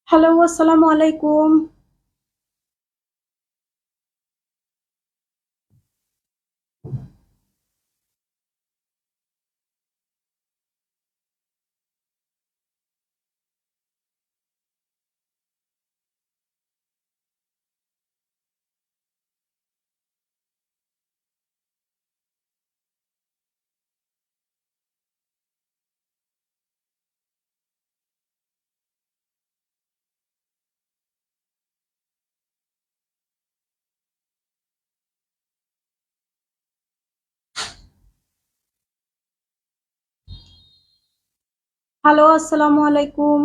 Hello, আসসালামু আলাইকুম। Hello, আসসালামু আলাইকুম।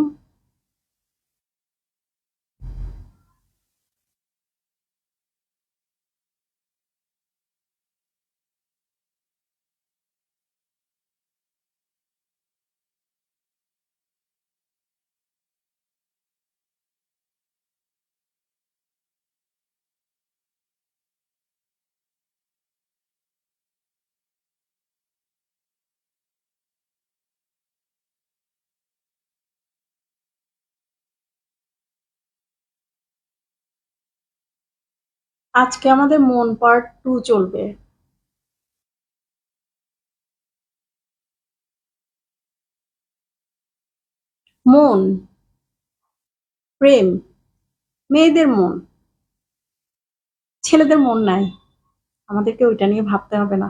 আজকে আমাদের মন পার্ট 2 চলবে। মন, প্রেম, মেয়েদের মন, ছেলেদের মন নাই। আমাদেরকে ওইটা নিয়ে ভাবতে হবে না।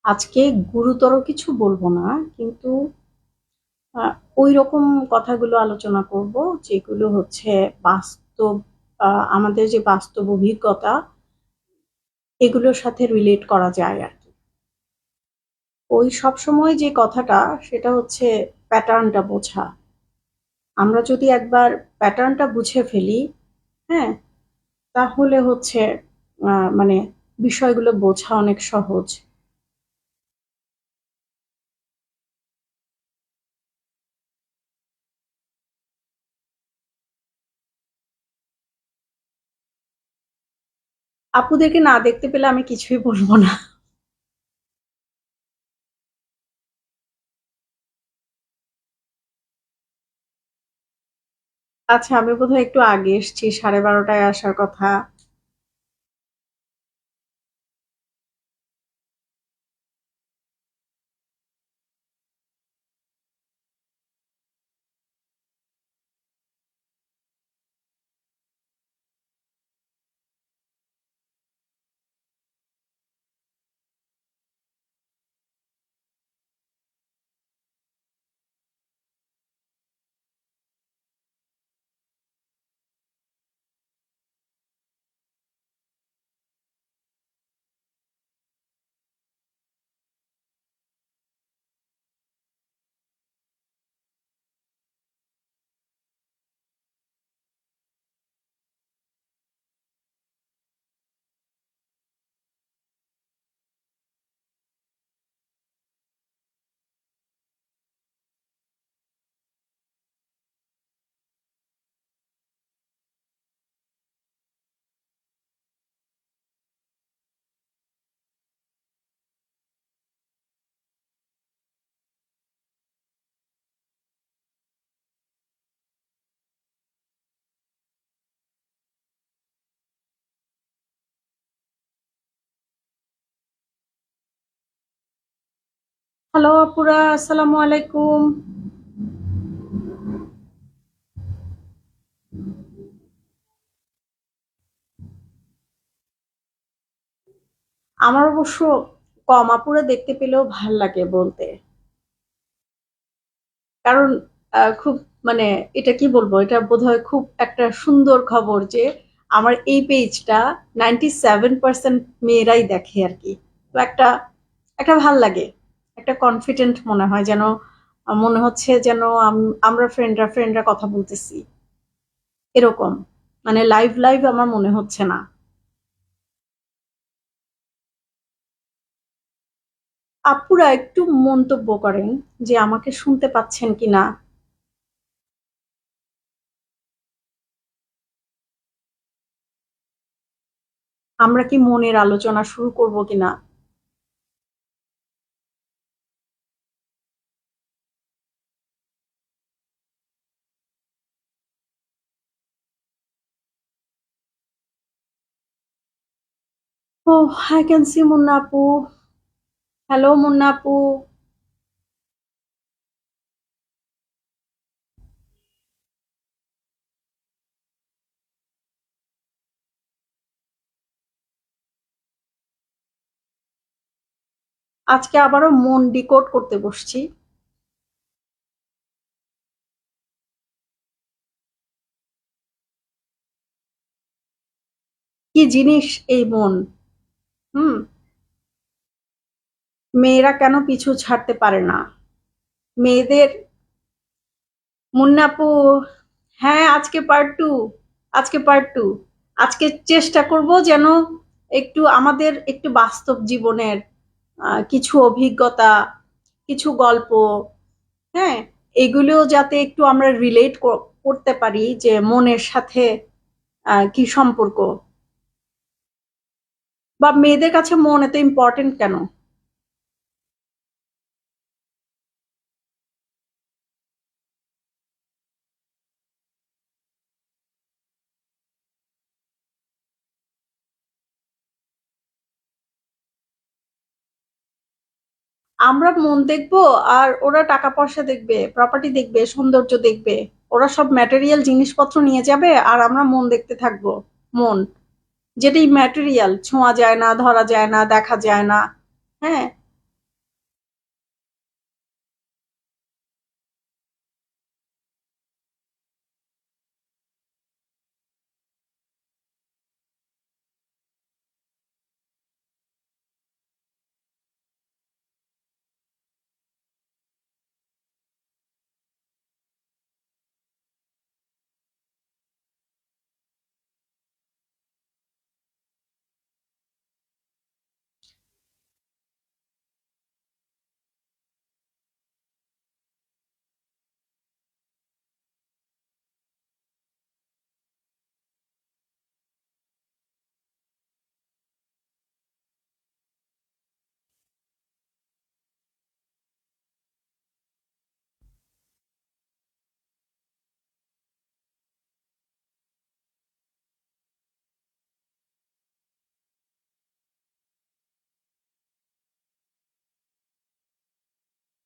আজকে গুরুতর কিছু বলবো না, কিন্তু আ ঐরকম কথাগুলো আলোচনা করব যেগুলো হচ্ছে বাস্তব, আ আমাদের যে বাস্তব অভিজ্ঞতা এগুলোর সাথে রিলেট করা যায় আরকি। ওই সবসময় যে কথাটা সেটা হচ্ছে প্যাটার্নটা বোঝা। আমরা যদি একবার প্যাটার্নটা বুঝে ফেলি, হ্যাঁ? তাহলে হচ্ছে মানে বিষয়গুলো বোঝা অনেক সহজ। আপুদেরকে না দেখতে পেলে আমি কিছুই বলব না। আচ্ছা, আমি বোধহয় একটু আগে এসছি, 12:30টায় আসার কথা। হ্যালো আপুরা, আসসালামু আলাইকুম। আমার অবশ্য কম আপুরা দেখতে পেলেও ভাল লাগে বলতে। কারণ খুব মানে এটা কি বলবো? এটা বোধহয় খুব একটা সুন্দর খবর যে আমার এই পেজটা 97% মেয়েরাই দেখে আরকি। তো একটা একটা ভাল লাগে। একটা কনফিডেন্ট মনে হয় যেন, মনে হচ্ছে যেন আমরা ফ্রেন্ডরা কথা বলতেছি। এরকম। মানে লাইভ আমার মনে হচ্ছে না। আপুরা একটু মন্তব্য করেন যে আমাকে শুনতে পাচ্ছেন কিনা। আমরা কি মনের আলোচনা শুরু করব কিনা। ও, আই ক্যান সি মুন্না আপু। হ্যালো মুন্না আপু। আজকে আবারও মন ডিকোড করতে বসছি। কি জিনিস এই মন। হুম। মেয়েরা কেন পিছু ছাড়তে পারে না। মেয়েদের। মুন্না আপু। হ্যাঁ, আজকে পার্ট টু। আজকে পার্ট টু। আজকে চেষ্টা করব যেন একটু আমাদের একটু বাস্তব জীবনের কিছু অভিজ্ঞতা, কিছু গল্প, হ্যাঁ, এগুলো যাতে একটু আমরা রিলেট করতে পারি যে মনের সাথে কি সম্পর্ক, বা মেয়েদের কাছে মন এত ইম্পর্টেন্ট কেন। আমরা মন দেখবো আর ওরা টাকা পয়সা দেখবে, প্রপার্টি দেখবে, সৌন্দর্য দেখবে। ওরা সব ম্যাটেরিয়াল জিনিসপত্র নিয়ে যাবে আর আমরা মন দেখতে থাকবো। মন যেটাই ম্যাটেরিয়াল, ছোঁয়া যায় না, ধরা যায় না, দেখা যায় না। হ্যাঁ।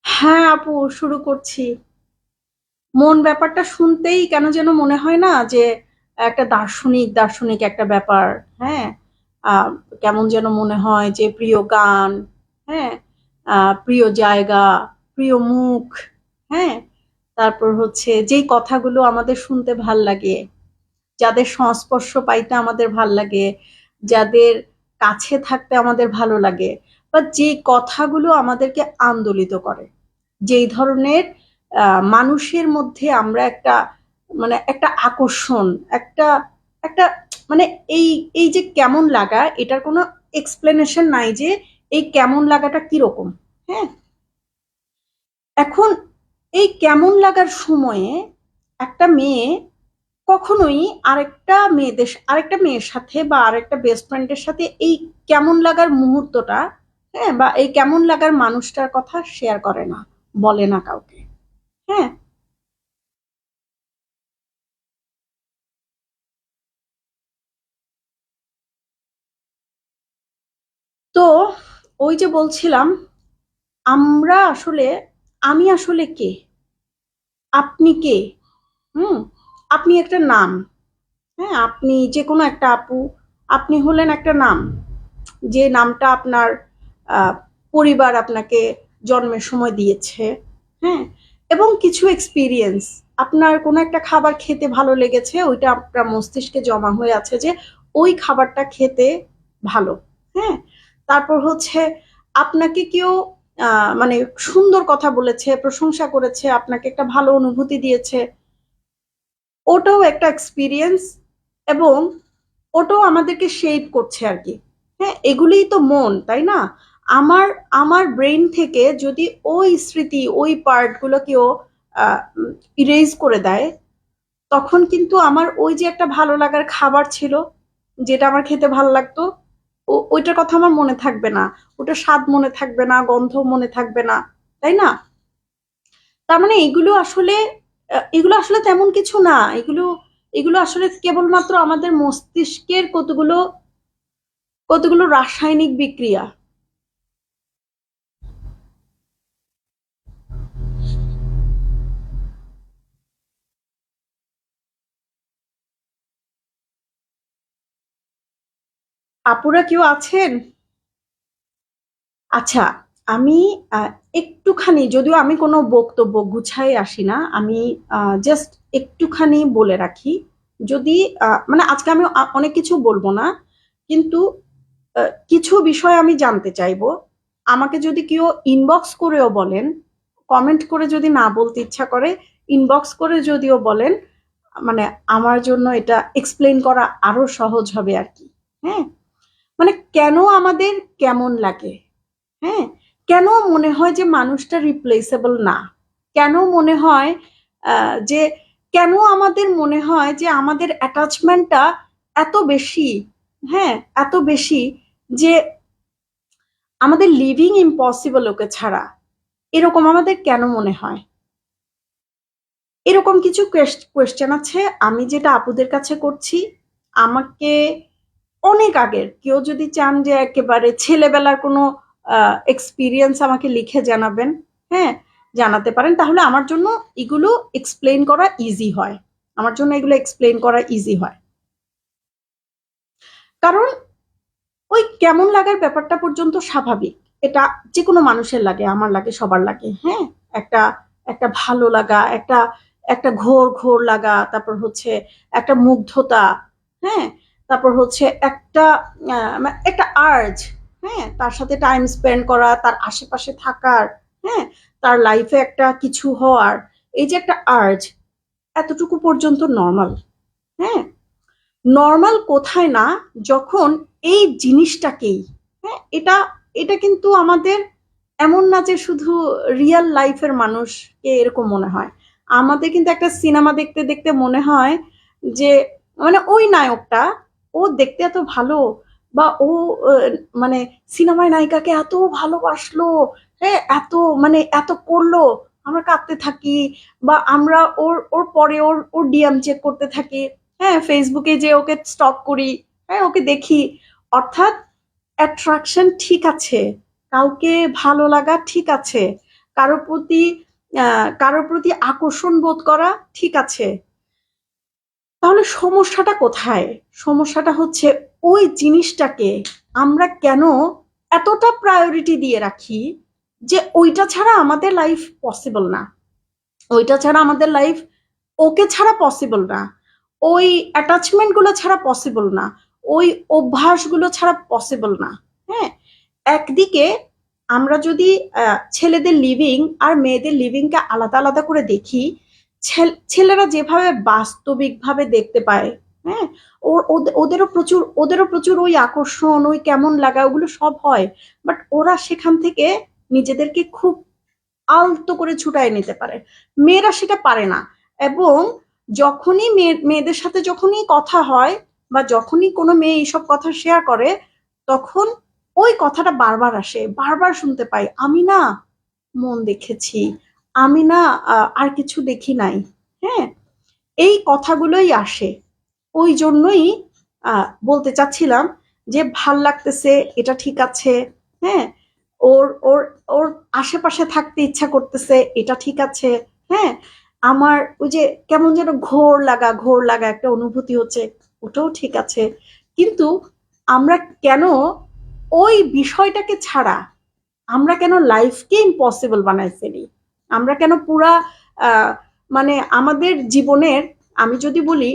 হ্যাঁ আপু, শুরু করছি। মন ব্যাপারটা শুনতেই কেন যেন মনে হয় না যে একটা দার্শনিক দার্শনিক একটা ব্যাপার। হ্যাঁ। আহ, কেমন যেন মনে হয় যে প্রিয় গান, হ্যাঁ, প্রিয় জায়গা, প্রিয় মুখ, হ্যাঁ, তারপর হচ্ছে যেই কথাগুলো আমাদের শুনতে ভাল লাগে, যাদের সংস্পর্শ পাইতে আমাদের ভাল লাগে, যাদের কাছে থাকতে আমাদের ভালো লাগে, বা যে কথাগুলো আমাদেরকে আন্দোলিত করে, যেই ধরনের মানুষের মধ্যে আমরা একটা মানে একটা আকর্ষণ, একটা একটা মানে এই এই যে কেমন লাগা, এটার কোনো এক্সপ্লেনেশন নাই যে এই কেমন লাগাটা কিরকম। হ্যাঁ। এখন এই কেমন লাগার সময়ে একটা মেয়ে কখনোই আরেকটা মেয়ের সাথে বা আরেকটা বেস্ট ফ্রেন্ডের সাথে এই কেমন লাগার মুহূর্তটা, হ্যাঁ, বা এই কেমন লাগার মানুষটার কথা শেয়ার করে না, বলে না কাউকে। হ্যাঁ। তো ওই যে বলছিলাম, আমরা আসলে, আমি আসলে কে, আপনি কে। হুম। আপনি একটা নাম। হ্যাঁ, আপনি যে কোনো একটা আপু, আপনি হলেন একটা নাম, যে নামটা আপনার আহ, পরিবার আপনাকে জন্মের সময় দিয়েছে। হ্যাঁ। এবং কিছু এক্সপিরিয়েন্স, আপনার কোনো একটা খাবার খেতে ভালো লেগেছে, ওইটা আপনার মস্তিষ্কে জমা হয়ে আছে যে ওই খাবারটা খেতে ভালো। হ্যাঁ। তারপর হচ্ছে আপনাকে কেউ মানে সুন্দর কথা বলেছে, প্রশংসা করেছে, আপনাকে একটা ভালো অনুভূতি দিয়েছে, ওটাও একটা এক্সপিরিয়েন্স। এবং ওটাও আমাদেরকে শেপ করছে আর কি। হ্যাঁ, এগুলিই তো মন, তাই না। আমার আমার ব্রেন থেকে যদি ওই স্মৃতি ওই পার্টগুলো কেউ ইরেজ করে দেয়, তখন কিন্তু আমার ওই যে একটা ভালো লাগার খাবার ছিল, যেটা আমার খেতে ভালো লাগতো, ওইটার কথা আমার মনে থাকবে না, ওটার স্বাদ মনে থাকবে না, গন্ধ মনে থাকবে না, তাই না? তার মানে এগুলো আসলে তেমন কিছু না। এগুলো এগুলো আসলে কেবলমাত্র আমাদের মস্তিষ্কের কতগুলো কতগুলো রাসায়নিক বিক্রিয়া। আপুরা কেউ আছেন? আচ্ছা, আমি আহ, একটুখানি, যদিও আমি কোনো বক্তব্য গুছাই আসি না, আমি জাস্ট একটুখানি বলে রাখি। যদি মানে আজকে আমি অনেক কিছু বলবো না, কিন্তু কিছু বিষয় আমি জানতে চাইবো। আমাকে যদি কেউ ইনবক্স করেও বলেন, কমেন্ট করে যদি না বলতে ইচ্ছা করে, ইনবক্স করে যদিও বলেন, মানে আমার জন্য এটা এক্সপ্লেন করা আরো সহজ হবে আর কি। হ্যাঁ, মানে কেন আমাদের কেমন লাগে, হ্যাঁ, কেন মনে হয় যে মানুষটা রিপ্লেসেবল না, কেন মনে হয় যে কেন আমাদের মনে হয় যে আমাদের অ্যাটাচমেন্টটা এত বেশি, হ্যাঁ, এত বেশি, যে আমাদের লিভিং ইম্পসিবল ওকে ছাড়া, এরকম আমাদের কেন মনে হয়? এরকম কিছু কোয়েশ্চেন আছে, আমি যেটা আপুদের কাছে করছি। আমাকে অনেক আগের কেউ যদি চান যে একেবারে ছেলেবেলার কোনো এক্সপিরিয়েন্স আমাকে লিখে জানাবেন, হ্যাঁ, জানাতে পারেন, তাহলে আমার জন্য এগুলো এক্সপ্লেন করা ইজি হয়। আমার জন্য এগুলো এক্সপ্লেন করা ইজি হয়, কারণ ওই কেমন লাগার ব্যাপারটা পর্যন্ত স্বাভাবিক। এটা যে কোনো মানুষের লাগে, আমার লাগে, সবার লাগে, হ্যাঁ। একটা একটা ভালো লাগা, একটা একটা ঘোর ঘোর লাগা, তারপর হচ্ছে একটা মুগ্ধতা, হ্যাঁ, তারপর হচ্ছে একটা একটা আর্জ, হ্যাঁ, তার সাথে টাইম স্পেন্ড করা, তার আশেপাশে থাকার, হ্যাঁ, তার লাইফে একটা কিছু হওয়ার, এই যে একটা আর্জ, এতটুকু পর্যন্ত নর্মাল। হ্যাঁ, নর্মাল কোথায় না, যখন এই জিনিসটাকেই, হ্যাঁ, এটা এটা কিন্তু আমাদের এমন না যে শুধু রিয়েল লাইফের মানুষকে এরকম মনে হয়। আমাদের কিন্তু একটা সিনেমা দেখতে দেখতে মনে হয় যে, মানে ওই নায়কটা, ও দেখতে এত ভালো, বা ও আহ, মানে সিনেমায় নায়িকাকে এত ভালোবাসলো, হ্যাঁ, এত মানে এত করলো, আমরা কাঁদতে থাকি, বা আমরা ওর ওর পরে ওর ওর ডিএম চেক করতে থাকি, হ্যাঁ, ফেসবুকে যে ওকে স্টক করি, হ্যাঁ, ওকে দেখি। অর্থাৎ অ্যাট্রাকশন ঠিক আছে, কাউকে ভালো লাগা ঠিক আছে, কারো প্রতি কারোর প্রতি আকর্ষণ বোধ করা ঠিক আছে। তাহলে সমস্যাটা কোথায়? সমস্যাটা হচ্ছে ওই জিনিসটাকে আমরা কেন এতটা প্রায়োরিটি দিয়ে রাখি, যে ওইটা ছাড়া আমাদের লাইফ পসিবল না, ওইটা ছাড়া আমাদের লাইফ, ওকে ছাড়া পসিবল না, ওই অ্যাটাচমেন্ট গুলো ছাড়া পসিবল না, ওই অভ্যাসগুলো ছাড়া পসিবল না। হ্যাঁ, একদিকে আমরা যদি ছেলেদের লিভিং আর মেয়েদের লিভিংকে আলাদা আলাদা করে দেখি, ছেলেরা যেভাবে বাস্তবিকভাবে দেখতে পায়, হ্যাঁ, ওদেরও প্রচুর ওই আকর্ষণ, ওই কেমন লাগা, ওগুলো সব হয়, বাট ওরা সেখান থেকে নিজেদেরকে খুব আলতো করে ছুটায় নিতে পারে। মেয়েরা সেটা পারে না। এবং যখনই মেয়েদের সাথে যখনই কথা হয়, বা যখনই কোনো মেয়ে এইসব কথা শেয়ার করে, তখন ওই কথাটা বারবার আসে, বারবার শুনতে পাই, আমি না মন দেখেছি, আমি না আর কিছু দেখি নাই, হ্যাঁ, এই কথাগুলোই আসে। ওই জন্যই বলতে চাচ্ছিলাম যে ভাল লাগতেছে, এটা ঠিক আছে, হ্যাঁ, ওর ওর ওর আশেপাশে থাকতে ইচ্ছা করতেছে, এটা ঠিক আছে, হ্যাঁ, আমার ওই যে কেমন যেন ঘোর লাগা, ঘোর লাগা একটা অনুভূতি হচ্ছে, ওটাও ঠিক আছে। কিন্তু আমরা কেন ওই বিষয়টাকে ছাড়া, আমরা কেন লাইফকে ইম্পসিবল বানাই ফেলি? আমরা কেন পুরা আহ, মানে আমাদের জীবনের, আমি যদি বলি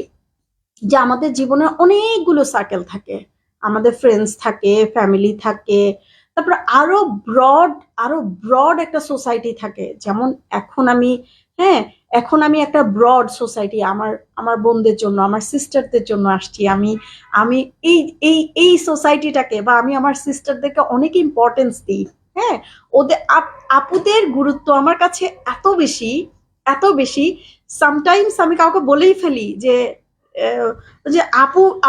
যে আমাদের জীবনে অনেকগুলো সার্কেল থাকে, আমাদের ফ্রেন্ডস থাকে, ফ্যামিলি থাকে, তারপর আরো ব্রড আরো ব্রড একটা সোসাইটি থাকে। যেমন এখন আমি, হ্যাঁ, এখন আমি একটা ব্রড সোসাইটি, আমার আমার বোনদের জন্য, আমার সিস্টারদের জন্য আসছি। আমি আমি এই এই সোসাইটিটাকে বা আমি আমার সিস্টারদেরকে অনেক ইম্পর্টেন্স দিই। হ্যাঁ, ওদের আপুদের গুরুত্ব আমার কাছে এত বেশি, এত বেশি। সামটাইমস আমি কাউকে বলেই ফেলি যে আহ, যে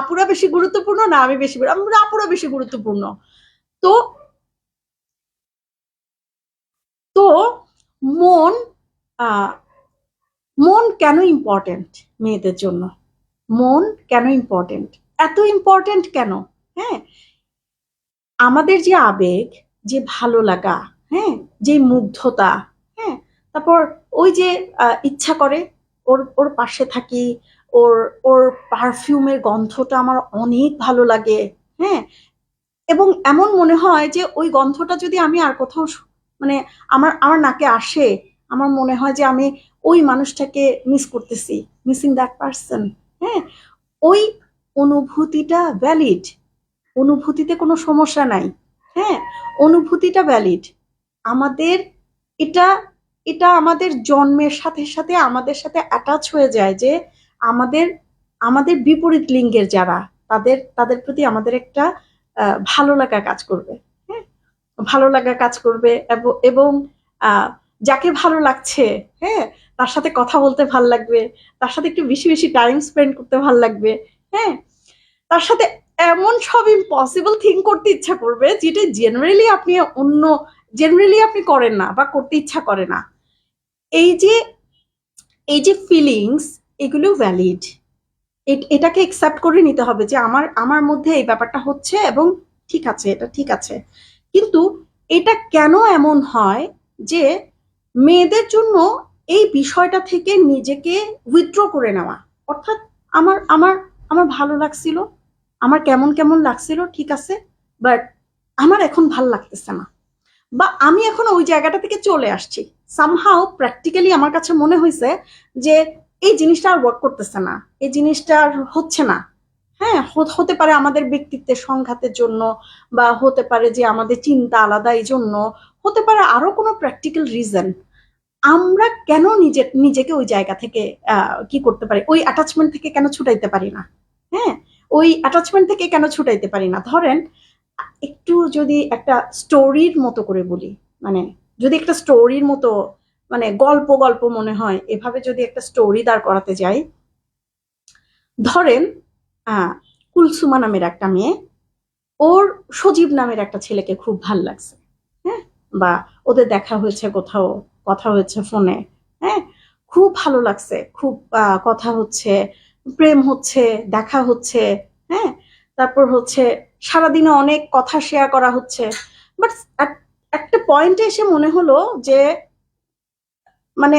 আপুরা বেশি গুরুত্বপূর্ণ না আমি বেশি, আমরা আপুরা বেশি গুরুত্বপূর্ণ। তো তো মন, আহ মন কেন ইম্পর্টেন্ট মেয়েদের জন্য? মন কেন ইম্পর্টেন্ট, এত ইম্পর্টেন্ট কেন? হ্যাঁ, আমাদের যে আবেগ, যে ভালো লাগা, হ্যাঁ, যে মুগ্ধতা, হ্যাঁ, তারপর ওই যে ইচ্ছা করে ওর ওর পাশে থাকি, ওর ওর পারফিউমের গন্ধটা আমার অনেক ভালো লাগে। হ্যাঁ, এবং এমন মনে হয় যে ওই গন্ধটা যদি আমি আর কোথাও মানে আমার আমার নাকে আসে, আমার মনে হয় যে আমি ওই মানুষটাকে মিস করতেছি, মিসিং দ্যাট পার্সন। হ্যাঁ, ওই অনুভূতিটা ভ্যালিড, অনুভূতিতে কোনো সমস্যা নাই। হ্যাঁ, অনুভূতিটা ভ্যালিড। আমাদের এটা এটা আমাদের জন্মের সাথে সাথে আমাদের সাথে অ্যাটাচ হয়ে যায় যে আমাদের আমাদের বিপরীত লিঙ্গের যারা, তাদের তাদের প্রতি আমাদের একটা ভালো লাগা কাজ করবে। হ্যাঁ, ভালো লাগা কাজ করবে এবং আহ, যাকে ভালো লাগছে, হ্যাঁ, তার সাথে কথা বলতে ভাল লাগবে, তার সাথে একটু বেশি বেশি টাইম স্পেন্ড করতে ভাল লাগবে। হ্যাঁ, তার সাথে এমন সব ইম্পসিবল থিং করতে ইচ্ছা করবে যেটা জেনারেলি আপনি করেন না বা করতে ইচ্ছা করে না। এই যে এই যে ফিলিংস, এগুলো ভ্যালিড। এটাকে একসেপ্ট করে নিতে হবে যে আমার আমার মধ্যে এই ব্যাপারটা হচ্ছে এবং ঠিক আছে, এটা ঠিক আছে। কিন্তু এটা কেন এমন হয় যে মেয়েদের জন্য এই বিষয়টা থেকে নিজেকে উইথড্র করে নেওয়া, অর্থাৎ আমার আমার আমার ভালো লাগছিল, আমার কেমন কেমন লাগছিল, ঠিক আছে, বাট আমার এখন ভাল লাগতেছে না, বা আমি এখন ওই জায়গাটা থেকে চলে আসছি। সামহাও প্র্যাকটিক্যালি আমার কাছে মনে হয়েছে যে এই জিনিসটা আর ওয়ার্ক করতেছে না, এই জিনিসটা আর হচ্ছে না। হ্যাঁ, হতে পারে আমাদের ব্যক্তিত্বের সংঘাতের জন্য, বা হতে পারে যে আমাদের চিন্তা আলাদা এই জন্য, হতে পারে আরো কোনো প্র্যাকটিক্যাল রিজন। আমরা কেন নিজেকে ওই জায়গা থেকে কি করতে পারি, ওই অ্যাটাচমেন্ট থেকে কেন ছুটাইতে পারি না? হ্যাঁ, ওই অ্যাটাচমেন্ট থেকে কেন ছুটাইতে পারি না? ধরেন একটু যদি একটা স্টোরির মতো করে বলি, মানে যদি একটা স্টোরির মতো, মানে গল্প গল্প মনে হয় এভাবে যদি একটা স্টোরি দাঁড় করাতে যাই, ধরেন আহ কুলসুমা নামের একটা মেয়ে, ওর সজীব নামের একটা ছেলেকে খুব ভাল লাগছে। হ্যাঁ, বা ওদের দেখা হয়েছে কোথাও, কথা হয়েছে ফোনে। হ্যাঁ, খুব ভালো লাগছে, খুব কথা হচ্ছে, প্রেম হচ্ছে, দেখা হচ্ছে। হ্যাঁ, তারপর হচ্ছে সারাদিনে অনেক কথা শেয়ার করা হচ্ছে। বাট একটা পয়েন্টে এসে মনে হলো যে মানে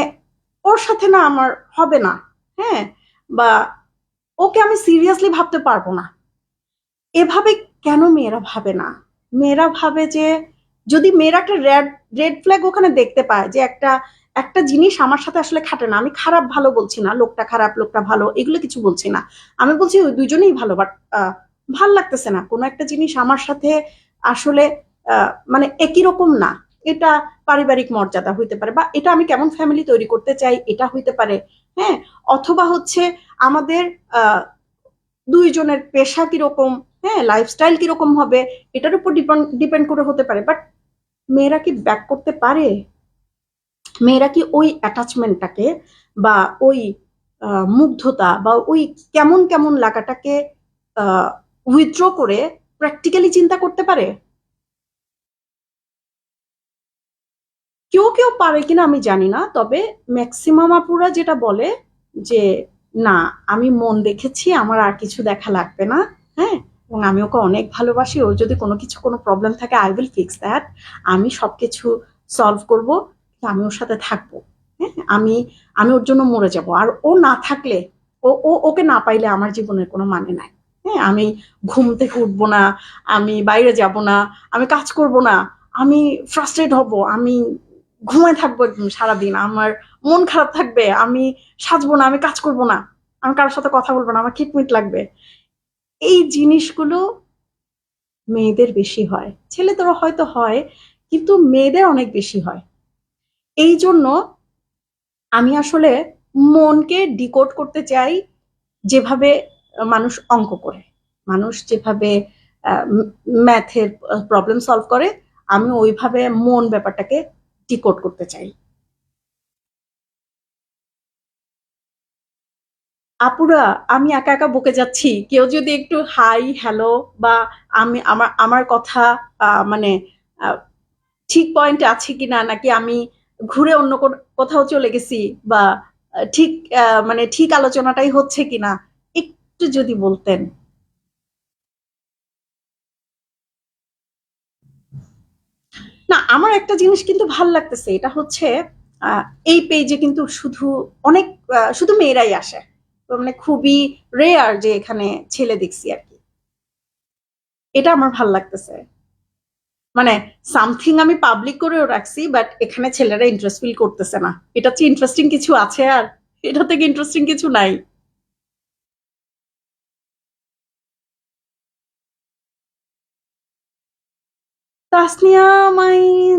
ওর সাথে না আমার হবে না। হ্যাঁ, বা ওকে আমি সিরিয়াসলি ভাবতে পারবো না। এভাবে কেন মেয়েরা ভাবে না? মেয়েরা ভাবে যে যদি মেয়েরা একটা রেড রেড ফ্ল্যাগ ওখানে দেখতে পায় যে একটা একটা জিনিস আমার সাথে আসলে খাটে না, আমি খারাপ ভালো বলছি না, লোকটা খারাপ লোকটা ভালো এগুলো কিছু বলছি না, আমি বলছি ওই দুজনেই ভালো, বাট ভাল লাগতেছে না কোনো একটা জিনিস আমার সাথে আসলে, মানে একই রকম না। এটা পারিবারিক মর্যাদা হইতে পারে, বা এটা আমি কেমন ফ্যামিলি তৈরি করতে চাই এটা হইতে পারে। হ্যাঁ, অথবা হচ্ছে আমাদের আহ দুইজনের পেশা কিরকম, হ্যাঁ, লাইফস্টাইল কিরকম হবে, এটার উপর ডিপেন্ড করে হতে পারে। বাট মেয়েরা কি ব্যাক করতে পারে? মেয়েরা কি ওই অ্যাটাচমেন্টটাকে বা ওই মুগ্ধতা বা ওই কেমন কেমন লাগাটাকে উইথড্র করে প্র্যাকটিক্যালি চিন্তা করতে পারে? কেউ কেউ পারে কিনা আমি জানি না, তবে ম্যাক্সিমাম আপুরা যেটা বলে যে না, আমি মন দেখেছি, আমার আর কিছু দেখা লাগবে না। হ্যাঁ, এবং আমি ওকে অনেক ভালোবাসি, ওর যদি কোনো কিছু কোনো প্রবলেম থাকে আই উইল ফিক্স দ্যাট, আমি সবকিছু সলভ করব, আমি ওর সাথে থাকবো। হ্যাঁ, আমি আমি ওর জন্য মরে যাব, আর ও না থাকলে, ওকে না পাইলে আমার জীবনের কোনো মানে নাই। হ্যাঁ, আমি ঘুম থেকে উঠবো না, আমি বাইরে যাব না, আমি কাজ করব না, আমি ফ্রাস্ট্রেট হব, আমি ঘুমায় থাকবো একদম সারাদিন, আমার মন খারাপ থাকবে, আমি সাজবো না, আমি কাজ করব না, আমি কারোর সাথে কথা বলবো না, আমার খিটমিট লাগবে। এই জিনিসগুলো মেয়েদের বেশি হয়, ছেলেদেরও হয়তো হয়, কিন্তু মেয়েদের অনেক বেশি হয়। এই জন্য আমি আসলে মনকে ডিকোড করতে চাই যেভাবে মানুষ অঙ্ক করে, মানুষ যেভাবে ম্যাথের প্রবলেম সলভ করে, আমি ওইভাবে মন ব্যাপারটাকে ডিকোড করতে চাই। আপুরা, আমি একা একা বকে যাচ্ছি, কেউ যদি একটু হাই হ্যালো বা আমি আমার আমার কথা মানে আহ, ঠিক পয়েন্টে আছে কিনা, নাকি আমি ঘুরে অন্য কোথাও চলে গেছি, বা ঠিক মানে ঠিক আলোচনাটাই হচ্ছে কিনা, একটু যদি বলতেন। না, আমার একটা জিনিস কিন্তু ভাল লাগতেছে, এটা হচ্ছে আহ, এই পেজে কিন্তু শুধু অনেক শুধু মেয়েরাই আসে। তো মানে খুবই রেয়ার যে এখানে ছেলে দেখছি আর কি। এটা আমার ভাল লাগতেছে। মানে সামথিং আমি পাবলিক করেও রাখছি, বাট এখানে ছেলেরা ইন্টারেস্ট ফিল করতেছে না। এটা হচ্ছে ইন্টারেস্টিং কিছু আছে আর এটা থেকে ইন্টারেস্টিং কিছু নাই। তাসনিয়া, মাই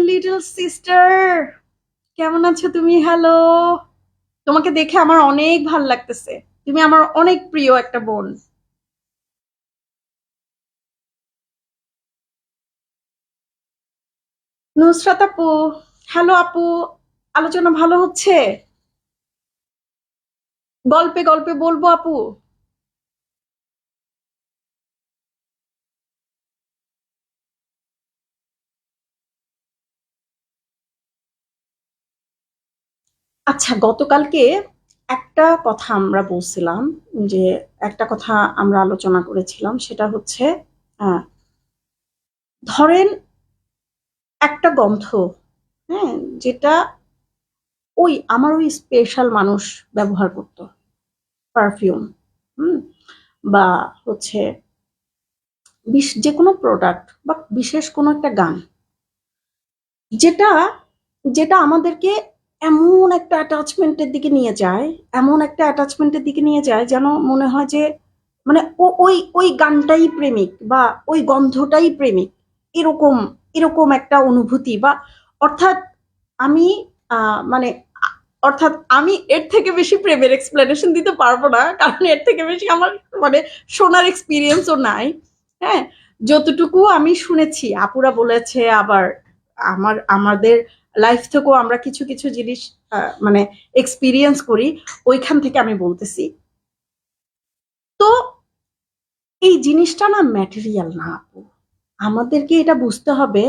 লিটল সিস্টার, কেমন আছো তুমি? হ্যালো। তোমাকে দেখে আমার অনেক ভাল লাগতেছে। তুমি আমার অনেক প্রিয় একটা বোন। নুসরাত আপু, হ্যালো আপু। আলোচনা ভালো হচ্ছে? গল্পে গল্পে বলবো আপু। আচ্ছা, গতকালকে একটা কথা আমরা বলছিলাম, যে একটা কথা আমরা আলোচনা করেছিলাম, সেটা হচ্ছে আহ, ধরেন একটা গন্ধ, হ্যাঁ, যেটা আমার ওই স্পেশাল মানুষ ব্যবহার করতো, পারফিউম, হুম, বা হচ্ছে যে কোনো প্রোডাক্ট বা বিশেষ কোনো একটা গান, যেটা যেটা আমাদেরকে এমন একটা অ্যাটাচমেন্টের দিকে নিয়ে যায়, এমন একটা অ্যাটাচমেন্টের দিকে নিয়ে যায়, যেন মনে হয় যে মানে ওই ওই গানটাই প্রেমিক, বা ওই গন্ধটাই প্রেমিক, এরকম এরকম একটা অনুভূতি, বা অর্থাৎ আমি মানে অর্থাৎ আমি এর থেকে বেশি প্রেমের এক্সপ্লেনেশন দিতে পারবো না, কারণ এর থেকে বেশি আমার মানে শোনার এক্সপিরিয়েন্সও নাই। হ্যাঁ, যতটুকু আমি শুনেছি, আপুরা বলেছে, আবার আমাদের লাইফ থেকেও আমরা কিছু কিছু জিনিস মানে এক্সপিরিয়েন্স করি, ওইখান থেকে আমি বলতেছি। তো এই জিনিসটা না ম্যাটেরিয়াল না আপু, আমাদেরকে এটা বুঝতে হবে।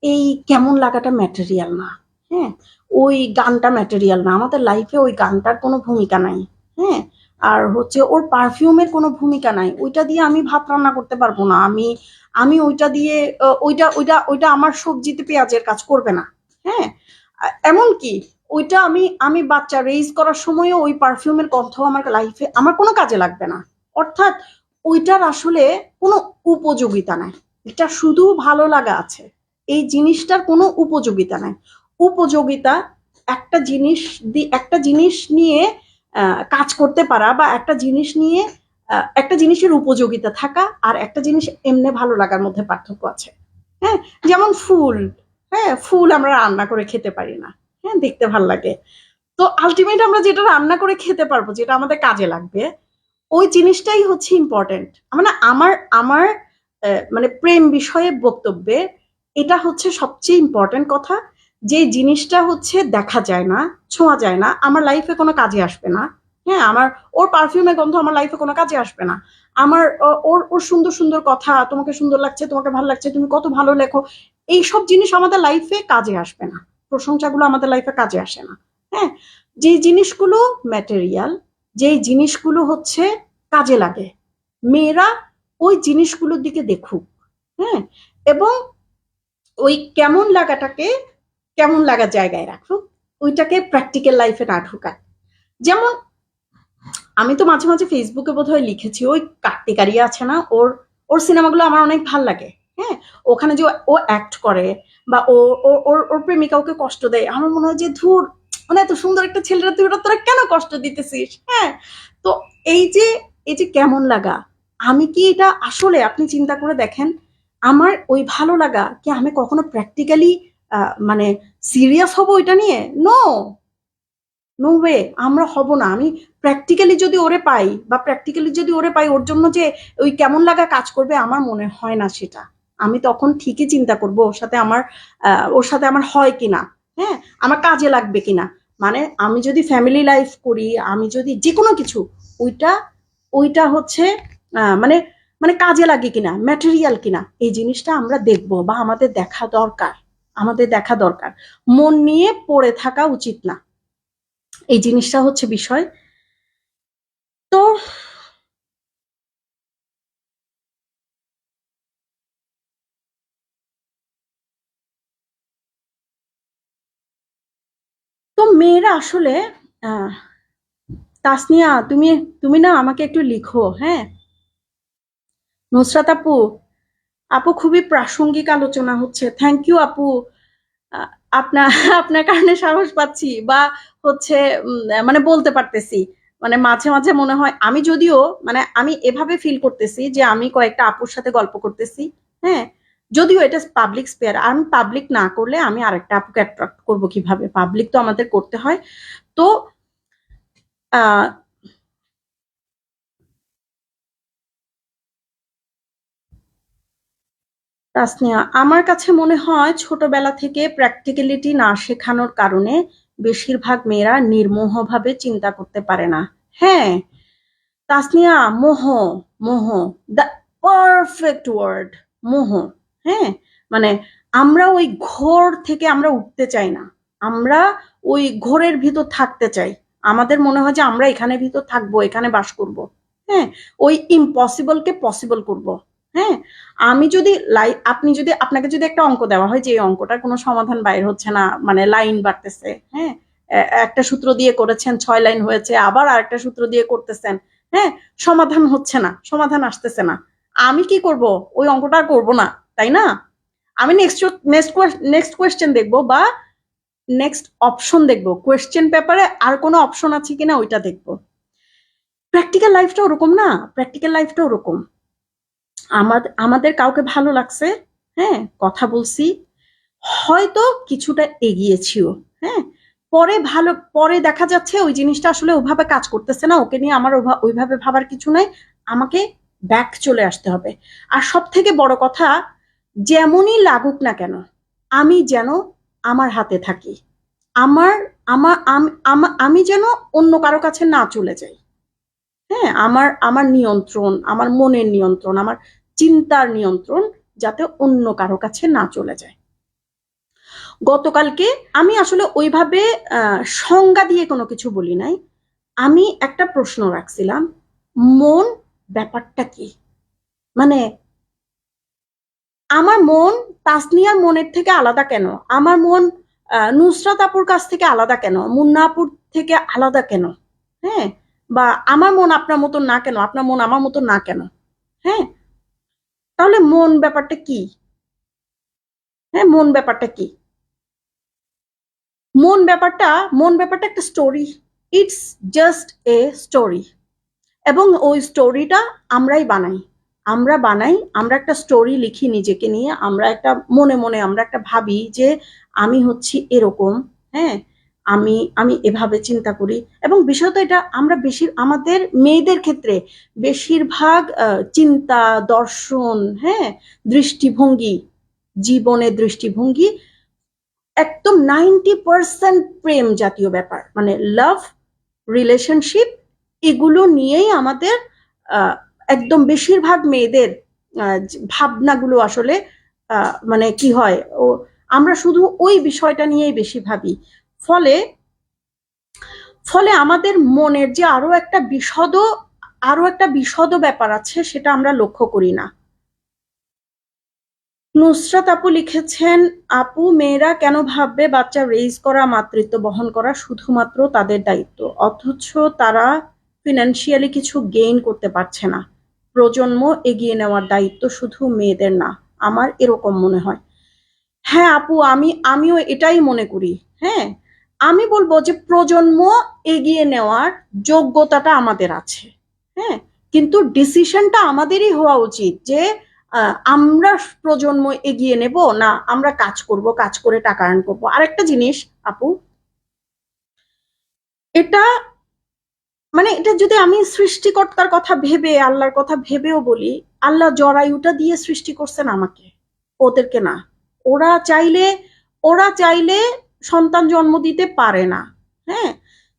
এই কেমন লাগাটা ম্যাটেরিয়াল না। হ্যাঁ, ওই গানটা ম্যাটেরিয়াল না, আমাদের লাইফে ওই গানটার কোনো ভূমিকা নাই। হ্যাঁ, আর হচ্ছে ওর পারফিউমের কোনো ভূমিকা নাই, ওইটা দিয়ে আমি ভাত রান্না করতে পারবো না। আমি আমি ওইটা দিয়ে ওইটা আমার সবজিতে পেঁয়াজের কাজ করবে না। হ্যাঁ, এমনকি ওইটা আমি বাচ্চা রেইজ করার সময়ও ওই পারফিউমের গন্ধ আমার লাইফে আমার কোনো কাজে লাগবে না। অর্থাৎ ওইটার আসলে কোনো উপযোগিতা নাই। এটা শুধু ভালো লাগা আছে, এই জিনিসটার কোনো উপযোগিতা নাই। উপযোগিতা একটা জিনিস নিয়ে কাজ করতে পারা, বা একটা জিনিস নিয়ে একটা জিনিসের উপযোগিতা থাকা, আর একটা জিনিস এমনি ভালো লাগার মধ্যে পার্থক্য আছে। হ্যাঁ, যেমন ফুল। হ্যাঁ, ফুল আমরা রান্না করে খেতে পারি না। হ্যাঁ, দেখতে ভাল লাগে। তো আলটিমেট আমরা যেটা রান্না করে খেতে পারবো, যেটা আমাদের কাজে লাগবে, ওই জিনিসটাই হচ্ছে ইম্পর্টেন্ট। মানে আমার আমার মানে প্রেম বিষয়ে বক্তব্যে এটা হচ্ছে সবচেয়ে ইম্পর্টেন্ট কথা, যে জিনিসটা হচ্ছে দেখা যায় না, ছোঁয়া যায় না, আমার লাইফে কোনো কাজে আসবে না। হ্যাঁ, আমার ওর পারফিউমের গন্ধ আমার লাইফে কোনো কাজে আসবে না। আমার ওর ওর সুন্দর সুন্দর কথা, তোমাকে সুন্দর লাগছে, তোমাকে ভালো লাগছে, তুমি কত ভালো লেখো, এইসব জিনিস আমাদের লাইফে কাজে আসবে না। প্রশংসাগুলো আমাদের লাইফে কাজে আসে না। হ্যাঁ, যে জিনিসগুলো ম্যাটেরিয়াল, যেই জিনিসগুলো হচ্ছে কাজে লাগে, মেয়েরা ওই জিনিসগুলোর দিকে দেখুক। হ্যাঁ, এবং ওই কেমন লাগাটাকে কেমন লাগার জায়গায় রাখুক, ওইটাকে প্র্যাকটিক্যাল লাইফে না ঢুকায়। যেমন আমি তো মাঝে মাঝে ফেসবুকে বোধহয় লিখেছি, ওই কার্তিক আরিয়া আছে না, ওর ওর সিনেমাগুলো আমার অনেক ভাল লাগে। হ্যাঁ, ওখানে যে ও অ্যাক্ট করে, বা ও ওর ওর প্রেমিকা ওকে কষ্ট দেয়, আমার মনে হয় যে ধুর, মানে এত সুন্দর একটা ছেলেরা তুই ওরা তোরা কেন কষ্ট দিতেছিস? হ্যাঁ, তো এই যে এই যে কেমন লাগা, আমি কি এটা আসলে, আপনি চিন্তা করে দেখেন, আমার ওই ভালো লাগা কি আমি কখনো প্র্যাকটিক্যালি মানে সিরিয়াস হব এটা নিয়ে? নো। নো ওয়ে, আমরা হব না। আমি প্র্যাকটিক্যালি যদি ওরে পাই, বা প্র্যাকটিক্যালি যদি ওরে পাই, ওর জন্য যে ওই কেমন লাগা কাজ করবে আমার মনে হয় না সেটা। আমি তখন ঠিকই চিন্তা করব ওর সাথে আমার হয় কিনা, হ্যাঁ, আমার কাজে লাগবে কিনা। মানে আমি যদি ফ্যামিলি লাইফ করি, আমি যদি যে কোনো কিছু, ওইটা ওইটা হচ্ছে মানে মানে কাজে লাগে কিনা, ম্যাটেরিয়াল কিনা, এই জিনিসটা আমরা দেখব, বা আমাদের দেখা দরকার। আমাদের দেখা দরকার। মন নিয়ে পড়ে থাকা উচিত না, এই জিনিসটা হচ্ছে বিষয়। তো তো মেয়েরা আসলে আহ, তাসনিয়া, তুমি তুমি না আমাকে একটু লিখো, হ্যাঁ। নুসরাত আপু, আপু খুবই প্রাসঙ্গিক আলোচনা হচ্ছে, থ্যাংক ইউ আপু। আ- আপনার আপনার কারণে সাহস পাচ্ছি, বা হচ্ছে মানে বলতে পারতেছি। মানে মাঝে মাঝে মনে হয়, আমি যদিও মানে আমি এভাবে ফিল করতেছি যে আমি কয়েকটা আপুর সাথে গল্প করতেছি, হ্যাঁ। যদিও এটা পাবলিক স্পেয়ার, আমি পাবলিক না করলে আমি আরেকটা আপুকে অ্যাট্রাক্ট করবো কিভাবে? পাবলিক তো আমাদের করতে হয়। তো আহ তাসনিয়া, আমার কাছে মনে হয় ছোটবেলা থেকে প্র্যাকটিক্যালিটি না শেখানোর কারণে বেশিরভাগ মেয়েরা নির্মোহভাবে চিন্তা করতে পারে না। হ্যাঁ, তাসনিয়া, মোহ, মোহ, দ্য পারফেক্ট ওয়ার্ড, মোহ। হ্যাঁ, মানে আমরা ওই ঘোর থেকে আমরা উঠতে চাই না, আমরা ওই ঘোরের ভিতর থাকতে চাই। আমাদের মনে হয় যে আমরা এখানে ভিতর থাকবো, এখানে বাস করব। হ্যাঁ, ওই ইম্পসিবলকে পসিবল করব। হ্যাঁ, আমি যদি আপনি যদি, আপনাকে যদি একটা অঙ্ক দেওয়া হয় যে এই অঙ্কটার কোনো সমাধান বাইর হচ্ছে না, মানে লাইন বাড়তেছে, হ্যাঁ, একটা সূত্র দিয়ে করেছেন, 6 লাইন হয়েছে, আবার আরেকটা সূত্র দিয়ে করতেছেন, হ্যাঁ, সমাধান হচ্ছে না, সমাধান আসতেছে না, আমি কি করব? ওই অঙ্কটা আর করবো না, তাই না? আমি নেক্সট নেক্সট নেক্সট কোয়েশ্চেন দেখবো, বা নেক্সট অপশন দেখবো, কোয়েশ্চেন পেপারে আর কোনো অপশন আছে কিনা ওইটা দেখবো। প্র্যাকটিক্যাল লাইফটা ওরকম না, প্র্যাকটিক্যাল লাইফটা ওরকম। আমাদের কাউকে ভালো লাগছে, হ্যাঁ, কথা বলছি, হয়তো কিছুটা এগিয়েছিও, হ্যাঁ, পরে দেখা যাচ্ছে ওই জিনিসটা আসলে ওইভাবে কাজ করতেছে না, ওকে নিয়ে আমার ওইভাবে ভাবার কিছু নাই, আমাকে ব্যাক চলে আসতে হবে। আর সব থেকে বড় কথা, যেমনই লাগুক না কেন, আমি যেন আমার হাতে থাকি, আমার আমি যেন অন্য কারো কাছে না চলে যাই। হ্যাঁ, আমার আমার নিয়ন্ত্রণ, আমার মনের নিয়ন্ত্রণ, আমার চিন্তার নিয়ন্ত্রণ যাতে অন্য কারো কাছে না চলে যায়। গতকালকে আমি আসলে ওইভাবে সংজ্ঞা দিয়ে কোনো কিছু বলি নাই, আমি একটা প্রশ্ন রাখছিলাম, মন ব্যাপারটা কি? মানে আমার মন তাসনিয়ার মনের থেকে আলাদা কেন? আমার মন নুসরাত আপুর কাছ থেকে আলাদা কেন? মুন্না আপুর থেকে আলাদা কেন? হ্যাঁ, বা আমার মন আপনার মতন না কেন, আপনার মন আমার মতন না কেন? হ্যাঁ, তাহলে মন ব্যাপারটা কি? হ্যাঁ, মন ব্যাপারটা কি? মন ব্যাপারটা মন ব্যাপারটা একটা story. It's just a story. এবং ওই স্টোরিটা আমরাই বানাই। আমরা একটা স্টোরি লিখি নিজেকে নিয়ে, আমরা একটা মনে মনে আমরা একটা ভাবি যে আমি হচ্ছি এরকম, হ্যাঁ, আমি আমি এভাবে চিন্তা করি। এবং বিষয়ত এটা আমরা আমাদের মেয়েদের ক্ষেত্রে বেশিরভাগ চিন্তা, দর্শন, হ্যাঁ, দৃষ্টিভঙ্গি, জীবনের দৃষ্টিভঙ্গি একদম 90% প্রেম জাতীয় ব্যাপার, মানে লাভ, রিলেশনশিপ, এগুলো নিয়েই আমাদের আহ, একদম বেশিরভাগ মেয়েদের ভাবনাগুলো আসলে মানে কি হয়, আমরা শুধু ওই বিষয়টা নিয়েই বেশি ভাবি। ফলে ফলে আমাদের মনের যে আরো একটা বিশদ ব্যাপার আছে, সেটা আমরা লক্ষ্য করি না। নুসরাত আপু লিখেছেন, আপু, মেয়েরা কেন ভাববে বাচ্চা রেইজ করা, মাতৃত্ব বহন করা শুধুমাত্র তাদের দায়িত্ব, অথচ তারা ফিনান্সিয়ালি কিছু গেইন করতে পারছে না? প্রজন্ম এগিয়ে নেওয়ার দায়িত্ব শুধু মেয়েদের না, আমার এরকম মনে হয়। হ্যাঁ আপু, আমিও এটাই মনে করি। হ্যাঁ, আমি বলবো যে প্রজন্ম এগিয়ে নেওয়ার যোগ্যতাটা আমাদের আছে। হ্যাঁ, কিন্তু ডিসিশনটা আমাদেরই হওয়া উচিত যে আমরা প্রজন্ম এগিয়ে নেব, না আমরা কাজ করব, কাজ করে টাকা আর্ন করবো। আরেকটা জিনিস আপু, এটা মানে এটা যদি আমি সৃষ্টিকর্তার কথা ভেবে আল্লাহর কথা ভেবেও বলি, আল্লাহ জরায়ুটা দিয়ে সৃষ্টি করছেন আমাকে, ওদেরকে না। ওরা চাইলে ওরা চাইলে সন্তান জন্ম দিতে পারে না। হ্যাঁ,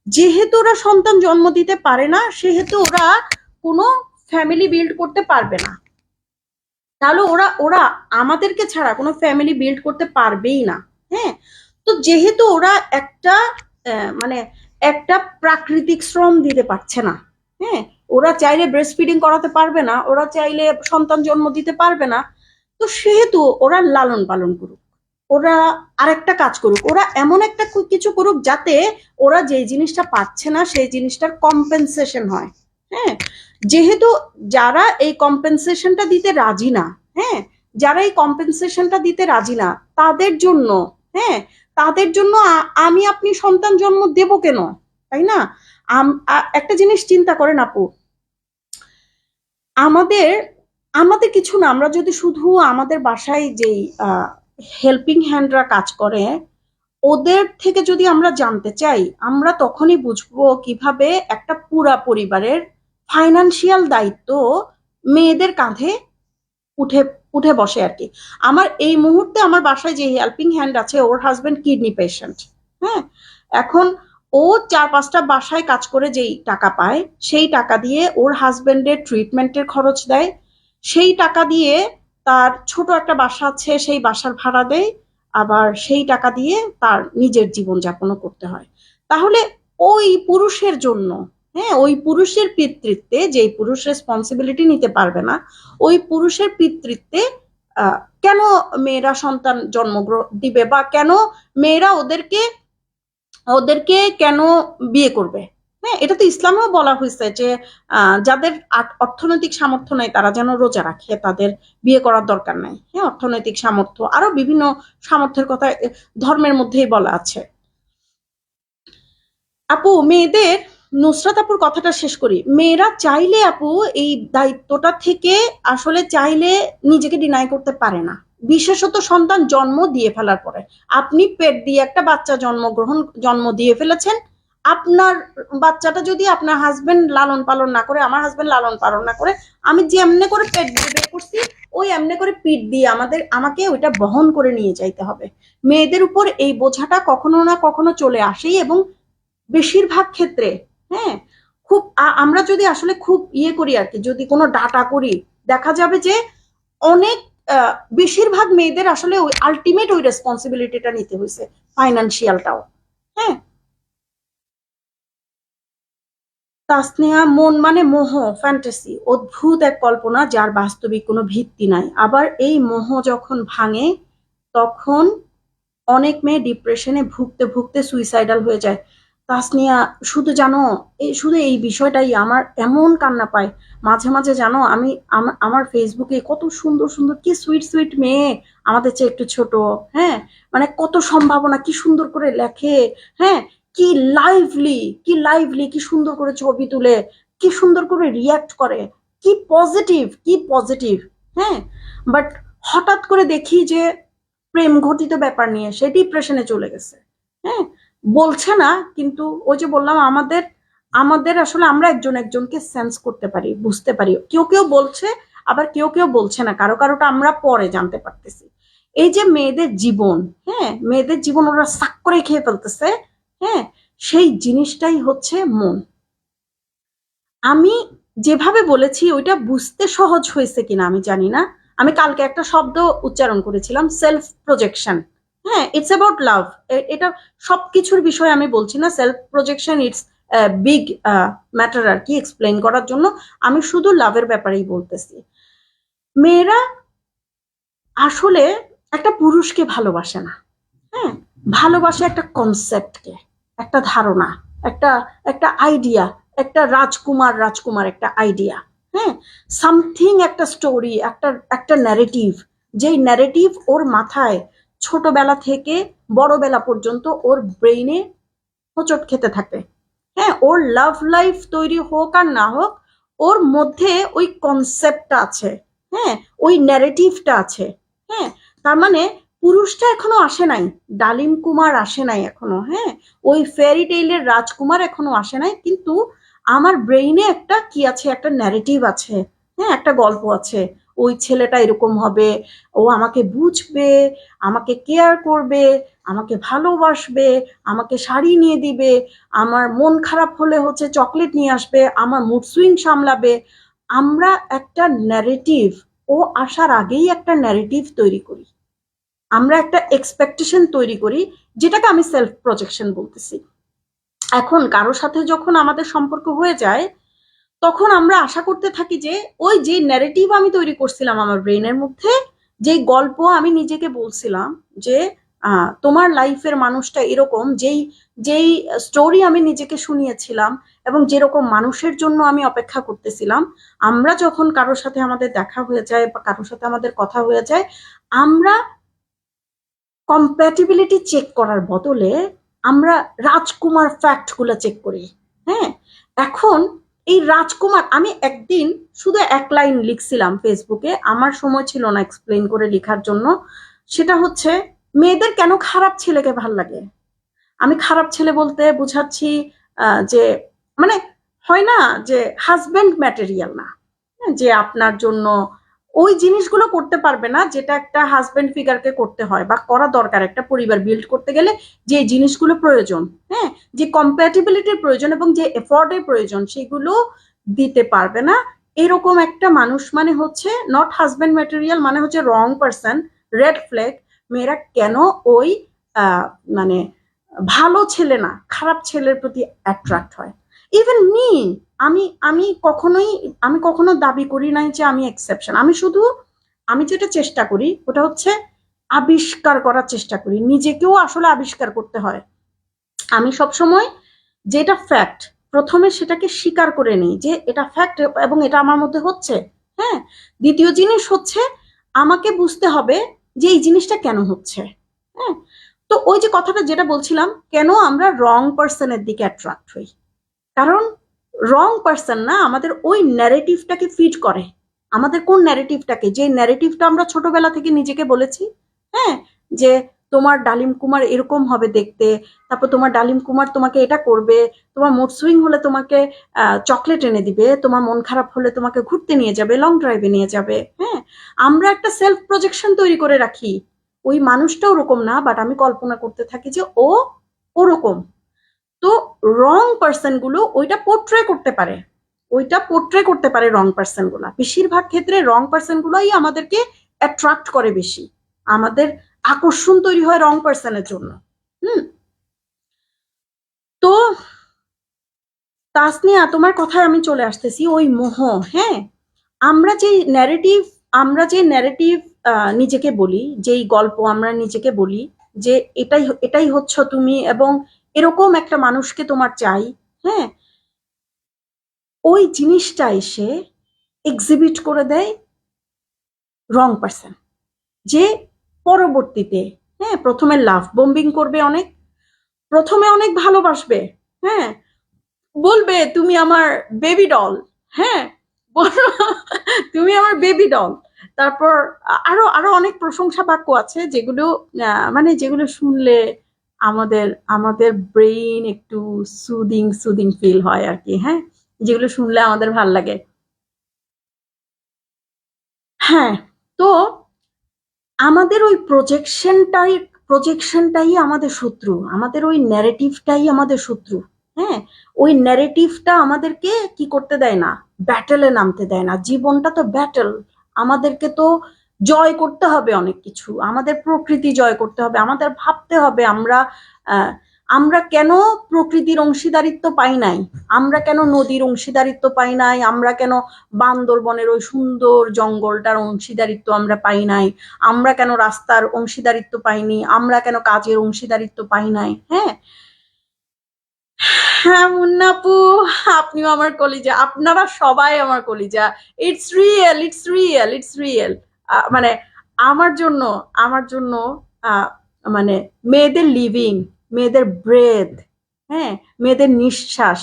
যেহেতু ওরা সন্তান জন্ম দিতে পারে না, সেহেতু ওরা কোনো ফ্যামিলি বিল্ড করতে পারবে না। তাহলে ওরা ওরা আমাদেরকে ছাড়া কোনো ফ্যামিলি বিল্ড করতে পারবেই না। হ্যাঁ, তো যেহেতু ওরা একটা মানে একটা প্রাকৃতিক শ্রম দিতে পারছে না। হ্যাঁ, ওরা চাইলে ব্রেস্ট ফিডিং করাতে পারবে না, ওরা চাইলে সন্তান জন্ম দিতে পারবে না। তো সেহেতু ওরা লালন পালন করুক, ওরা আরেকটা কাজ করুক, ওরা এমন একটা কিছু করুক যাতে ওরা যে জিনিসটা পাচ্ছে না সেই জিনিসটার কম্পেনসেশন হয়। হ্যাঁ, যেহেতু যারা এই কম্পেনসেশনটা দিতে রাজি না, হ্যাঁ, যারা এই কম্পেনসেশনটা দিতে রাজি না তাদের জন্য, হ্যাঁ, তাদের জন্য আমি আপনি সন্তান জন্ম দেব কেন, তাই না? একটা জিনিস চিন্তা করেন আপু, আমাদের আমাদের কিছু না, আমরা যদি শুধু আমাদের বাসায় যেই হেল্পিং হ্যান্ডরা কাজ করে ওদের থেকে যদি আমরা জানতে চাই, আমরা তখনই বুঝবো কিভাবে একটা পুরা পরিবারের ফাইনান্সিয়াল দায়িত্ব মেয়েদের কাঁধে উঠে উঠে বসে আর কি। আমার এই মুহূর্তে আমার বাসায় যে হেল্পিং হ্যান্ড আছে ওর হাজবেন্ড কিডনি পেশেন্ট। হ্যাঁ, এখন ও 4-5টা বাসায় কাজ করে যেই টাকা পায় সেই টাকা দিয়ে ওর হাজবেন্ডের ট্রিটমেন্টের খরচ দেয়, সেই টাকা দিয়ে তার ছোট একটা বাসা আছে সেই বাসার ভাড়া দেয়, আবার সেই টাকা দিয়ে তার নিজের জীবনযাপনও করতে হয়। তাহলে ওই পুরুষের জন্য, হ্যাঁ, ওই পুরুষের পিতৃত্বে, যেই পুরুষ রেসপন্সিবিলিটি নিতে পারবে না, ওই পুরুষের পিতৃত্বে কেন মেয়েরা সন্তান জন্ম দিবে, বা কেন মেয়েরা ওদেরকে ওদেরকে কেন বিয়ে করবে? হ্যাঁ, এটা তো ইসলামেও বলা হয়েছে যে যাদের অর্থনৈতিক সামর্থ্য নাই তারা যেন রোজা রাখে, তাদের বিয়ে করার দরকার নাই। হ্যাঁ, অর্থনৈতিক সামর্থ্য আরো বিভিন্ন সামর্থ্যের কথা ধর্মের মধ্যেই বলা আছে। আপু মেয়েদের, নুসরাত আপুর কথাটা শেষ করি, মেয়েরা চাইলে আপু এই দায়িত্বটা থেকে আসলে চাইলে নিজেকে ডিনাই করতে পারে না, বিশেষত সন্তান জন্ম দিয়ে ফেলার পরে। আপনি পেট দিয়ে একটা বাচ্চা জন্ম দিয়ে ফেলেছেন, আপনার বাচ্চাটা যদি আপনার হাজবেন্ড লালন পালন না করে, আমার হাজবেন্ড লালন পালন না করে, আমি যে এমনি করে পেট দিয়ে বের করছি ওই এমনি করে পিঠ দিয়ে আমাকে ওইটা বহন করে নিয়ে যাইতে হবে। মেয়েদের উপর এই বোঝাটা কখনো না কখনো চলে আসেই, এবং বেশিরভাগ ক্ষেত্রে, হ্যাঁ, খুব আমরা যদি আসলে খুব করি আর কি, যদি কোনো ডাটা করি দেখা যাবে যে অনেক বেশিরভাগ মেয়েদের আসলে ওই আলটিমেট ওই রেসপন্সিবিলিটিটা নিতে হয়েছে, ফাইনান্সিয়ালটাও। হ্যাঁ, তাসনিয়া, মন মানে মোহ, ফ্যান্টাসি, অদ্ভুত এক কল্পনা যার বাস্তবিক কোনো ভিত্তি নাই। আবার এই মোহ যখন ভাঙে তখন অনেক মেয়ে ডিপ্রেশনে ভুগতে ভুগতে সুইসাইডাল হয়ে যায়। তাসনিয়া, শুধু জানো, শুধু এই বিষয়টাই আমার এমন কান্না পায় মাঝে মাঝে, জানো আমি আমার ফেসবুকে কত সুন্দর সুন্দর কি সুইট সুইট মেয়ে, আমাদের চেয়ে একটু ছোট, হ্যাঁ, মানে কত সম্ভাবনা, কি সুন্দর করে লেখে, হ্যাঁ, কি লাইভলি কি সুন্দর করে ছবি তুলে, কি সুন্দর করে রিয়াক্ট করে, কি পজিটিভ। হ্যাঁ, বাট হঠাৎ করে দেখি যে প্রেম ঘটিত ব্যাপার নিয়ে সে ডিপ্রেশনে চলে গেছে। হ্যাঁ, বলছে না, কিন্তু ওই যে বললাম, আমাদের আমাদের আসলে আমরা একজন একজনকে সেন্স করতে পারি, বুঝতে পারি, কেউ কেউ বলছে আবার কেউ কেউ বলছে না, কারো কারোটা আমরা পরে জানতে পারতেছি। এই যে মেয়েদের জীবন, হ্যাঁ, মেয়েদের জীবন ওরা সাক করে খেয়ে ফেলতেছে। হ্যাঁ, সেই জিনিসটাই হচ্ছে মন। আমি যেভাবে বলেছি ওইটা বুঝতে সহজ হয়েছে কিনা আমি জানি না। আমি কালকে একটা শব্দ উচ্চারণ করেছিলাম, সেলফ প্রজেকশন। হ্যাঁ, ইটস অ্যাবাউট লাভ। এটা সবকিছুর বিষয়ে আমি বলছি না, self projection it's big matter আর কি এক্সপ্লেন করার জন্য। আমি শুধু লাভের ব্যাপারেই বলতেছি। মেয়েরা আসলে একটা পুরুষকে ভালোবাসে না। হ্যাঁ, ভালোবাসে একটা কনসেপ্টকে, একটা ধারণা, একটা একটা আইডিয়া, একটা রাজকুমার একটা আইডিয়া। হ্যাঁ, সামথিং, একটা স্টোরি, একটা একটা ন্যারেটিভ, যেই ন্যারেটিভ ওর মাথায় ছোটবেলা থেকে বড়বেলা পর্যন্ত ওর ব্রেইনে হোঁচট খেতে থাকে। হ্যাঁ, ওর লাভ লাইফ তৈরি হোক আর না হোক, ওর মধ্যে ওই কনসেপ্টটা আছে। হ্যাঁ, ওই ন্যারেটিভটা আছে। হ্যাঁ, তার মানে পুরুষটা এখনো আসে নাই, ডালিম কুমার আসে নাই এখনো, হ্যাঁ, ওই ফেয়ারি টেইলের রাজকুমার এখনো আসে নাই, কিন্তু আমার ব্রেইনে একটা কি আছে, একটা ন্যারেটিভ আছে, হ্যাঁ, একটা গল্প আছে। ওই ছেলেটা এরকম হবে, ও আমাকে বুঝবে, আমাকে কেয়ার করবে, আমাকে ভালোবাসবে, আমাকে শাড়ি নিয়ে দিবে, আমার মন খারাপ হলে হচ্ছে চকলেট নিয়ে আসবে, আমার মুড সুইং সামলাবে। আমরা একটা ন্যারেটিভ, ও আসার আগেই একটা ন্যারেটিভ তৈরি করি, আমরা একটা এক্সপেকটেশন তৈরি করি, যেটাকে আমি সেলফ প্রজেকশন বলতেছি। এখন কারোর সাথে যখন আমাদের সম্পর্ক হয়ে যায়, তখন আমরা আশা করতে থাকি যে ওই যে ন্যারেটিভ আমি তৈরি করছিলাম আমার ব্রেইনের মধ্যে, যে গল্প আমি নিজেকে বলছিলাম যে তোমার লাইফের মানুষটা এরকম, যেই যেই স্টোরি আমি নিজেকে শুনিয়েছিলাম এবং যেরকম মানুষের জন্য আমি অপেক্ষা করতেছিলাম, আমরা যখন কারোর সাথে আমাদের দেখা হয়ে যায় বা কারোর সাথে আমাদের কথা হয়ে যায়, আমরা কম্প্যাটিবিলিটি চেক করার বদলে আমরা রাজকুমার ফ্যাক্ট গুলো চেক করি। হ্যাঁ, এখন এই রাজকুমার, আমি একদিন শুধু এক লাইন লিখছিলাম ফেসবুকে, আমার সময় ছিল না এক্সপ্লেন করে লেখার জন্য। সেটা হচ্ছে, মেয়েদের কেন খারাপ ছেলেকে ভাল লাগে। আমি খারাপ ছেলে বলতে বুঝাচ্ছি যে মানে হয় না যে হাজবেন্ড ম্যাটেরিয়াল না, হ্যাঁ, যে আপনার জন্য ওই জিনিসগুলো করতে পারবে না যেটা একটা হাজবেন্ড ফিগারকে করতে হয় বা করা দরকার একটা পরিবার বিল্ড করতে গেলে, যে জিনিসগুলো প্রয়োজন, হ্যাঁ, যে কম্প্যাটিবিলিটির প্রয়োজন এবং যে এফোর্টের প্রয়োজন, সেগুলো দিতে পারবে না। এরকম একটা মানুষ মানে হচ্ছে নট হাজবেন্ড ম্যাটেরিয়াল, মানে হচ্ছে রং পারসন, রেড ফ্ল্যাগ। মেয়েরা কেন ওই আহ, মানে ভালো ছেলে না খারাপ ছেলের প্রতি অ্যাট্রাক্ট হয়। ইভেন মি, আমি আমি কখনোই, আমি কখনো দাবি করি নাই যে আমি এক্সেপশন। আমি শুধু, আমি যেটা চেষ্টা করি ওটা হচ্ছে আবিষ্কার করার চেষ্টা করি, নিজেকেও আসলে আবিষ্কার করতে হয়। আমি সবসময় যেটা ফ্যাক্ট, প্রথমে সেটাকে স্বীকার করে নিই যে এটা ফ্যাক্ট এবং এটা আমার মধ্যে হচ্ছে। হ্যাঁ, দ্বিতীয় জিনিস হচ্ছে আমাকে বুঝতে হবে যে এই জিনিসটা কেন হচ্ছে। হ্যাঁ, তো ওই যে কথাটা যেটা বলছিলাম, কেন আমরা রং পার্সনের দিকে অ্যাট্রাক্ট হই, কারণ রং পার্সন না আমাদের ওই ন্যারেটিভটাকে ফিড করে। আমাদের কোন ন্যারেটিভটাকে, যে ন্যারেটিভটা আমরা ছোটবেলা থেকে নিজেকে বলেছি, হ্যাঁ, যে তোমার ডালিম কুমার এরকম হবে দেখতে, তারপর তোমার ডালিম কুমার তোমাকে এটা করবে, তোমার মুড সুইং হলে তোমাকে চকলেট এনে দিবে, তোমার মন খারাপ হলে তোমাকে ঘুরতে নিয়ে যাবে, লং ড্রাইভে নিয়ে যাবে। হ্যাঁ, আমরা একটা সেলফ প্রজেকশন তৈরি করে রাখি, ওই মানুষটা ওরকম না, বাট আমি কল্পনা করতে থাকি যে ও ওরকম। তো রং পার্সন গুলো ওইটা পোট্রে করতে পারে, ওইটা পোট্রে করতে পারে রং পার্সন গুলা। বেশিরভাগ ক্ষেত্রে রং পার্সন গুলাই আমাদেরকে অ্যাট্রাক্ট করে বেশি, আমাদের আকর্ষণ তৈরি হয় রং পার্সনের জন্য। হুম, তো তাসনিয়া, তোমার কথায় আমি চলে আসতেছি, ওই মোহ। হ্যাঁ, আমরা যে ন্যারেটিভ, আমরা যে ন্যারেটিভ নিজেকে বলি, যেই গল্প আমরা নিজেকে বলি যে এটাই এটাই হচ্ছ তুমি এবং এরকম একটা মানুষকে তোমার চাই, হ্যাঁ, ওই জিনিসটা এসে এক্সিবিট করে দেয় রং পার্সন, যে পরবর্তীতে, হ্যাঁ, প্রথমে লাভ বম্বিং করবে অনেক, প্রথমে অনেক ভালোবাসবে, হ্যাঁ, বলবে তুমি আমার বেবি ডল, হ্যাঁ, তুমি আমার বেবি ডল। তারপর আরো আরো অনেক প্রশংসা বাক্য আছে যেগুলো মানে যেগুলো শুনলে আমাদের আমাদের ব্রেইন একটু সুদিং সুদিং ফিল হয় আর কি, হ্যাঁ, যেগুলো শুনলে আমাদের ভাল লাগে। হ্যাঁ, তো আমাদের ওই প্রজেকশনটাই আমাদের শত্রু, আমাদের ওই ন্যারেটিভটাই আমাদের শত্রু। হ্যাঁ, ওই ন্যারেটিভটা আমাদেরকে কি করতে দেয় না, ব্যাটেলে নামতে দেয় না। জীবনটা তো ব্যাটেল, আমাদেরকে তো জয় করতে হবে অনেক কিছু, আমাদের প্রকৃতি জয় করতে হবে, আমাদের ভাবতে হবে আমরা আহ, আমরা কেন প্রকৃতির অংশীদারিত্ব পাই নাই, আমরা কেন নদীর অংশীদারিত্ব পাই নাই, আমরা কেন বান্দরবনের ওই সুন্দর জঙ্গলটার অংশীদারিত্ব আমরা পাই নাই, আমরা কেন রাস্তার অংশীদারিত্ব পাইনি, আমরা কেন কাজের অংশীদারিত্ব পাই নাই। হ্যাঁ, হ্যাঁ মুন্না আপু, আপনিও আমার কলিজা, আপনারা সবাই আমার কলিজা। It's real, it's real, it's real. মানে আমার জন্য, আমার জন্য আহ, মানে মেয়েদের লিভিং, মেয়েদের ব্রেথ, হ্যাঁ, মেয়েদের নিঃশ্বাস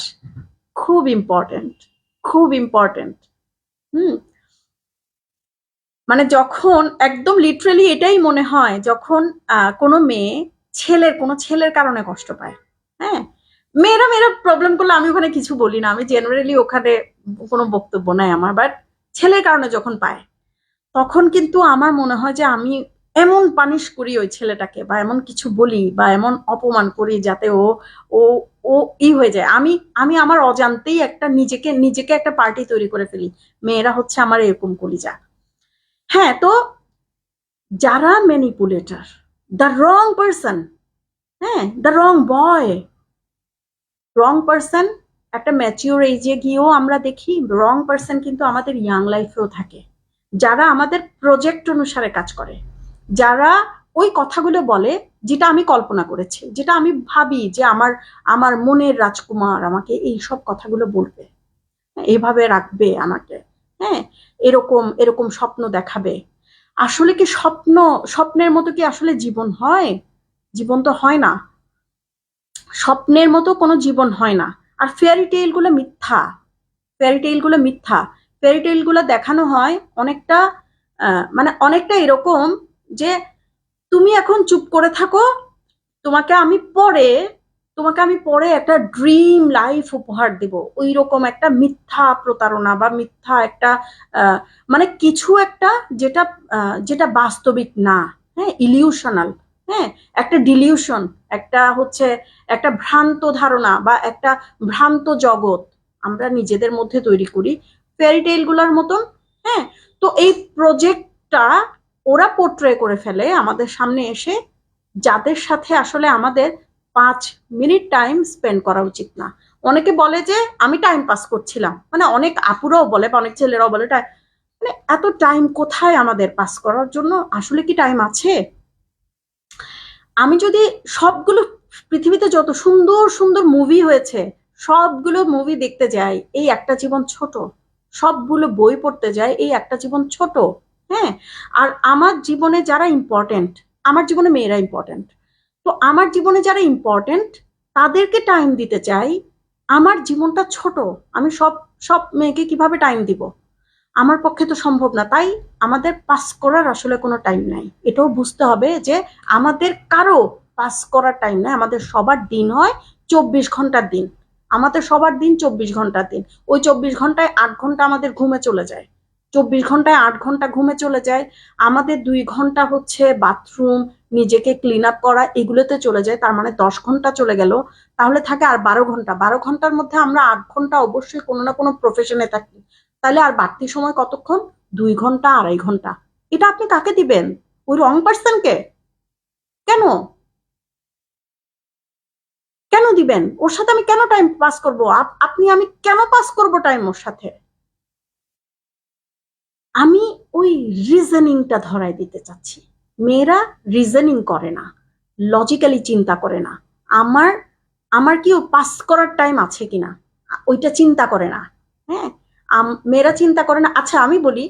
খুব ইম্পর্টেন্ট, খুব ইম্পর্টেন্ট। হুম, মানে যখন একদম লিটারেলি এটাই মনে হয় যখন কোনো মেয়ে কোনো ছেলের কারণে কষ্ট পায়। হ্যাঁ, মেয়েরা মেয়েরা প্রবলেম করলে আমি ওখানে কিছু বলি না, আমি জেনারেলি ওখানে কোনো বক্তব্য নাই আমার, বাট ছেলের কারণে যখন পায় তখন কিন্তু আমার মনে হয় যে আমি এমন পানিশ করি ওই ছেলেটাকে, বা এমন কিছু বলি, বা এমন অপমান করি যাতে ও ও ও হয়ে যায়। আমি আমি আমার অজান্তেই একটা নিজেকে নিজেকে একটা পার্টি তৈরি করে ফেলি। মেয়েরা হচ্ছে আমার এরকম কলিজা। হ্যাঁ, তো যারা ম্যানিপুলেটর, দ্য রং পার্সন, হ্যাঁ, the wrong boy, wrong person একটা ম্যাচিওর এজে গিয়েও আমরা দেখি রং পার্সন কিন্তু আমাদের ইয়াং লাইফেও থাকে, যারা আমাদের প্রজেক্ট অনুসারে কাজ করে, যারা ওই কথাগুলো বলে যেটা আমি কল্পনা করেছি, যেটা আমি ভাবি যে আমার আমার মনের রাজকুমার আমাকে এই সব কথাগুলো বলবে, এইভাবে রাখবে আমাকে, হ্যাঁ, এরকম এরকম স্বপ্ন দেখাবে। আসলে কি স্বপ্নের মতো কি আসলে জীবন হয়? জীবন তো হয় না, স্বপ্নের মতো কোনো জীবন হয় না। আর ফেয়ারি টেইল গুলো মিথ্যা, ফেয়ারি টেইল গুলো মিথ্যা। ফেয়ারি টেইল গুলো দেখানো হয় অনেকটা মানে অনেকটা এরকম যে তুমি এখন চুপ করে থাকো, তোমাকে আমি পরে তোমাকে আমি পরে একটা ড্রিম লাইফ উপহার দেব। ওই রকম একটা মিথ্যা প্রতারণা বা মিথ্যা একটা আহ, মানে কিছু একটা যেটা যেটা বাস্তবিক না। হ্যাঁ, ইলিউশনাল। হ্যাঁ, একটা ডিলিউশন, একটা হচ্ছে একটা ভ্রান্ত ধারণা বা একটা ভ্রান্ত জগৎ আমরা নিজেদের মধ্যে তৈরি করি ফেয়ারি টেইল গুলোর মতন। হ্যাঁ, তো এই প্রজেক্টটা ওরা পোর্ট্রে করে ফেলে আমাদের সামনে এসে, যাদের সাথে আসলে আমাদের 5 মিনিট টাইম স্পেন্ড করা উচিত না। অনেকে বলে যে আমি টাইম পাস করছিলাম, মানে অনেক আপুরাও বলে বা অনেক ছেলেরাও বলে মানে এত টাইম কোথায় আমাদের পাস করার জন্য? আসলে কি টাইম আছে? আমি যদি সবগুলো পৃথিবীতে যত সুন্দর সুন্দর মুভি হয়েছে সবগুলো মুভি দেখতে যাই, এই একটা জীবন ছোট। সবগুলো বই পড়তে যাই, এই একটা জীবন ছোট। হ্যাঁ, আর আমার জীবনে যারা ইম্পর্টেন্ট, আমার জীবনে মেয়েরা ইম্পর্টেন্ট, তো আমার জীবনে যারা ইম্পর্টেন্ট তাদেরকে টাইম দিতে চাই। আমার জীবনটা ছোট, আমি সব সব মেয়েকে কিভাবে টাইম দিব? আমার পক্ষে তো সম্ভব না। তাই আমাদের পাস করার আসলে কোনো টাইম নাই, এটাও বুঝতে হবে যে আমাদের কারো পাস করার টাইম নাই। আমাদের সবার দিন হয় 24 ঘন্টার দিন, আমাদের সবার দিন 24 ঘন্টার দিন। ওই 24 ঘন্টায় 8 ঘন্টা আমাদের ঘুমে চলে যায়, 24 ঘন্টায় 8 ঘন্টা ঘুমে চলে যায়। আমাদের 2 ঘন্টা হচ্ছে বাথরুম, নিজেকে ক্লিন আপ করা, এগুলোতে চলে যায়, তার মানে 10 ঘন্টা চলে গেল। তাহলে থাকে আর 12 ঘন্টা। 12 ঘন্টার মধ্যে আমরা 8 ঘন্টা অবশ্যই কোনো না কোনো প্রফেশনে থাকি। তাহলে আর বাড়তি সময় কতক্ষণ? 2 ঘন্টা, 2.5 ঘন্টা। এটা আপনি কাকে দিবেন? ওই রং পার্সনকে? কেন? কেন দিবেন? ওর সাথে আমি কেন টাইম পাস করব? আমি কেন পাস করব টাইম ওর সাথে? আমি ওই রিজনিংটা ধরাই দিতে চাচ্ছি। মেয়েরা রিজনিং করে না, লজিক্যালি চিন্তা করে না। আমার আমার কি ও পাস করার টাইম আছে কিনা ওইটা চিন্তা করে না। হ্যাঁ, মেয়েরা চিন্তা করে না। আচ্ছা আমি বলি,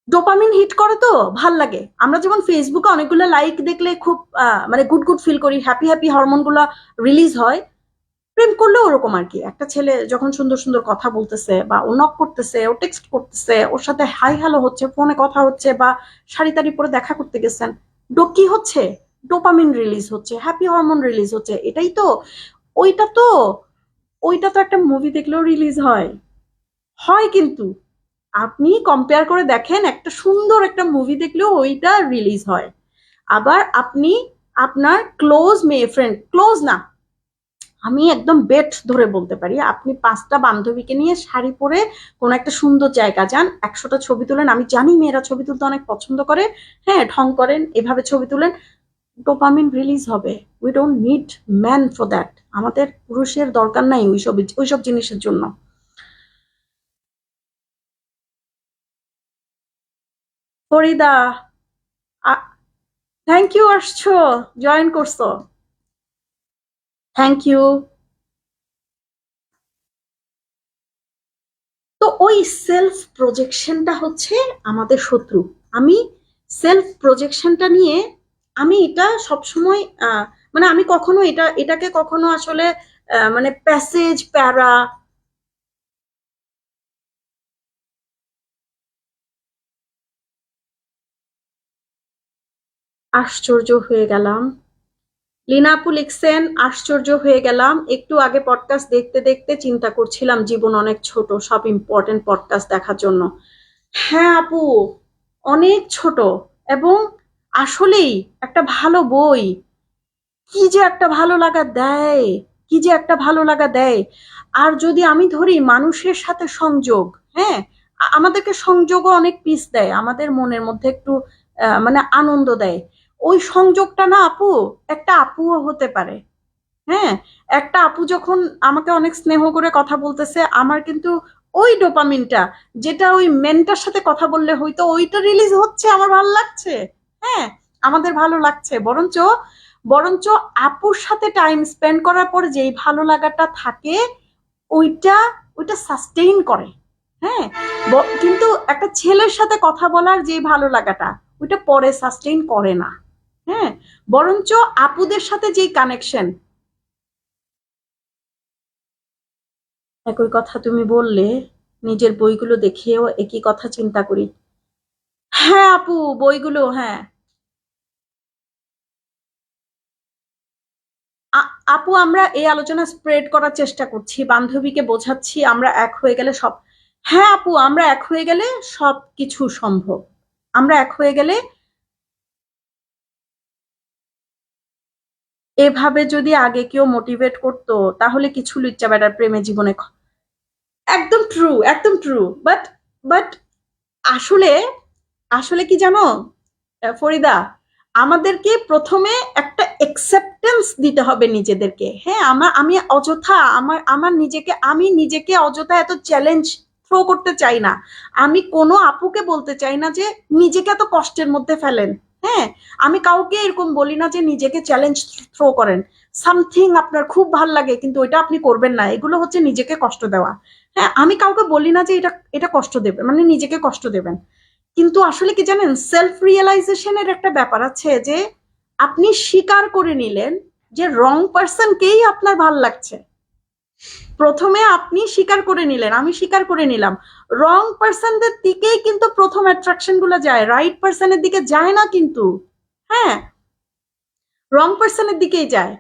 ডোপামিন হিট করে তো ভাল লাগে। আমরা যেমন ফেসবুকে অনেকগুলো লাইক দেখলে খুব মানে গুড গুড ফিল করি, হ্যাপি হ্যাপি হরমোন গুলা রিলিজ হয়। প্রেম করলেও ওরকম আর কি। একটা ছেলে যখন সুন্দর সুন্দর কথা বলতেছে, বা ও নক করতেছে, ও টেক্সট করতেছে, ওর সাথে হাই হ্যালো হচ্ছে, ফোনে কথা হচ্ছে, বা শাড়ি তাড়ি পরে দেখা করতে গেছেন, কি হচ্ছে? ডোপামিন রিলিজ হচ্ছে, হ্যাপি হরমোন রিলিজ হচ্ছে। এটাই তো। ওইটা তো ওইটা তো একটা মুভি দেখলেও রিলিজ হয়। হয় কিন্তু আপনি কম্পেয়ার করে দেখেন, একটা সুন্দর একটা মুভি দেখলেও ওইটা রিলিজ হয়। আবার আপনি আপনার ক্লোজ মেয়ে ফ্রেন্ড, ক্লোজ না, আমি একদম বেট ধরে বলতে পারি, আপনি 5টা বান্ধবীকে নিয়ে শাড়ি পরে কোন একটা সুন্দর জায়গা যান, 100টা ছবি তুলেন। আমি জানি মেয়েরা ছবি তুলতে অনেক পছন্দ করে, হ্যাঁ, ঢং করেন, এভাবে ছবি তুলেন, ডোপামিন রিলিজ হবে। We don't need man for that. আমাদের পুরুষের দরকার নাই ওইসব জিনিসের জন্য। ফরিদা, থ্যাংক ইউ, আসছো, জয়েন করছো, থ্যাংক ইউ। তো ওই সেলফ প্রজেকশনটা হচ্ছে আমাদের শত্রু। আমি সেলফ প্রজেকশনটা নিয়ে আমি এটা সবসময় মানে আমি কখনো এটাকে কখনো আসলে মানে প্যাসেজ প্যারা আশ্চর্য হয়ে গেলাম। লীনা আপু লিখছেন, আশ্চর্য হয়ে গেলাম, একটু আগে পডকাস্ট দেখতে দেখতে চিন্তা করছিলাম জীবন অনেক ছোট, সব ইম্পর্টেন্ট পডকাস্ট দেখার জন্য। হ্যাঁ আপু, অনেক ছোট। এবং আসলেই একটা ভালো বই কি যে একটা ভালো লাগা দেয়, কি যে একটা ভালো লাগা দেয়। আর যদি আমি ধরি মানুষের সাথে সংযোগ, হ্যাঁ, আমাদেরকে সংযোগও অনেক পিস দেয়, আমাদের মনের মধ্যে একটু মানে আনন্দ দেয়। ওই সংযোগটা না আপু, একটা আপুও হতে পারে। হ্যাঁ, একটা আপু যখন আমাকে অনেক স্নেহ করে কথা বলতেছে, আমার কিন্তু ওই ডোপামিনটা, যেটা ওই মেনটার সাথে কথা বললে হয়তো ওইটা রিলিজ হচ্ছে, আমার ভালো লাগছে। হ্যাঁ, আমাদের ভালো লাগছে। বরঞ্চ বরঞ্চ আপুর সাথে টাইম স্পেন্ড করার পর যেই ভালো লাগাটা থাকে, ওইটা ওইটা সাস্টেইন করে। হ্যাঁ, কিন্তু একটা ছেলের সাথে কথা বলার যে ভালো লাগাটা, ওইটা পরে সাস্টেইন করে না। হ্যাঁ, বরঞ্চ আপুদের সাথে যে কানেকশন। একই কথা তুমি বললে, নিজের বইগুলো দেখেও একই কথা চিন্তা করি। হ্যাঁ আপু, বইগুলো, হ্যাঁ। আপু, আমরা এই আলোচনা স্প্রেড করার চেষ্টা করছি, বান্ধবীকে বোঝাচ্ছি আমরা এক হয়ে গেলে সব। হ্যাঁ আপু, আমরা এক হয়ে গেলে সব কিছু সম্ভব। আমরা এক হয়ে গেলে, এভাবে যদি আগে কেউ মোটিভেট করতো, তাহলে কিছু লুচ্চা বেটার প্রেমে জীবনে একদম ট্রু, একদম ট্রু। বাট বাট আসলে, আসলে কি জানো ফরিদা, আমাদেরকে প্রথমে একটা একসেপ্টেন্স দিতে হবে নিজেদেরকে। হ্যাঁ, আমি অযথা আমার নিজেকে, আমি নিজেকে অযথা এত চ্যালেঞ্জ থ্রো করতে চাই না। আমি কোনো আপুকে বলতে চাই না যে নিজেকে এত কষ্টের মধ্যে ফেলেন। হ্যাঁ, আমি কাউকে এরকম বলি না যে নিজেকে চ্যালেঞ্জ থ্রো করেন। সামথিং আপনার খুব ভাল লাগে কিন্তু ওইটা আপনি করবেন না, এগুলো হচ্ছে নিজেকে কষ্ট দেওয়া। হ্যাঁ, আমি কাউকে বলি না যে এটা এটা কষ্ট দেবে, মানে নিজেকে কষ্ট দেবেন। কিন্তু আসলে কি জানেন, সেলফ রিয়েলাইজেশনের একটা ব্যাপার আছে, যে আপনি স্বীকার করে নিলেন যে রং পার্সনকেই আপনার ভাল লাগছে। প্রথমে আপনি স্বীকার করে নিলেন, আমি স্বীকার করে নিলাম, রং পার্সনদের দিকেই কিন্তু প্রথম অ্যাট্রাকশন গুলো যায়, রাইট পার্সনের দিকে যায় না কিন্তু। হ্যাঁ, রং পার্সনের দিকেই যায়।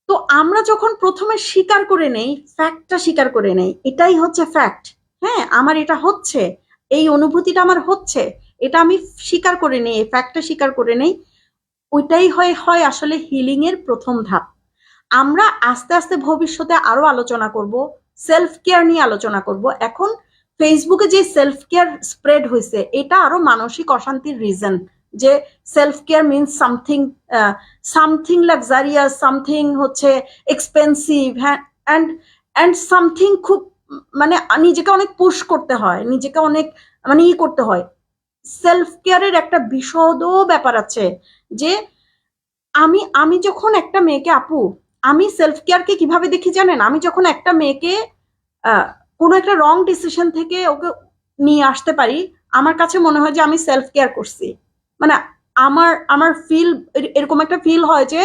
তো আমরা যখন প্রথমে স্বীকার করে নেই, ফ্যাক্টটা স্বীকার করে নেই, এটাই হচ্ছে ফ্যাক্ট। হ্যাঁ, আমার এটা হচ্ছে, এই অনুভূতিটা আমার হচ্ছে, এটা আমি স্বীকার করে নেই, এই ফ্যাক্টটা স্বীকার করে নেই। ওইটাই হয় হয় আসলে হিলিং এর প্রথম ধাপ। আমরা আস্তে আস্তে ভবিষ্যতে আরো আলোচনা করব, সেলফ কেয়ার নিয়ে আলোচনা করব। এখন ফেসবুকে যে সেলফ কেয়ার স্প্রেড হয়েছে, এটা আরো মানসিক অশান্তির রিজন। যে self care means something, something luxurious, something হচ্ছে এক্সপেন্সিভ, হ্যাঁ, অ্যান্ড অ্যান্ড সামথিং খুব, মানে নিজেকে অনেক পুশ করতে হয়, নিজেকে অনেক মানে করতে হয়। সেলফ কেয়ারের একটা বিশদও ব্যাপার আছে। যে আমি আমি যখন একটা মেয়েকে, আপু, আমি সেলফ কেয়ারকে কিভাবে দেখি জানেন, আমি যখন একটা মেয়েকে কোনো একটা রং ডিসিশন থেকে ওকে নিয়ে আসতে পারি, আমার কাছে মনে হয় যে আমি সেলফ কেয়ার করছি। মানে আমার আমার ফিল, এরকম একটা ফিল হয় যে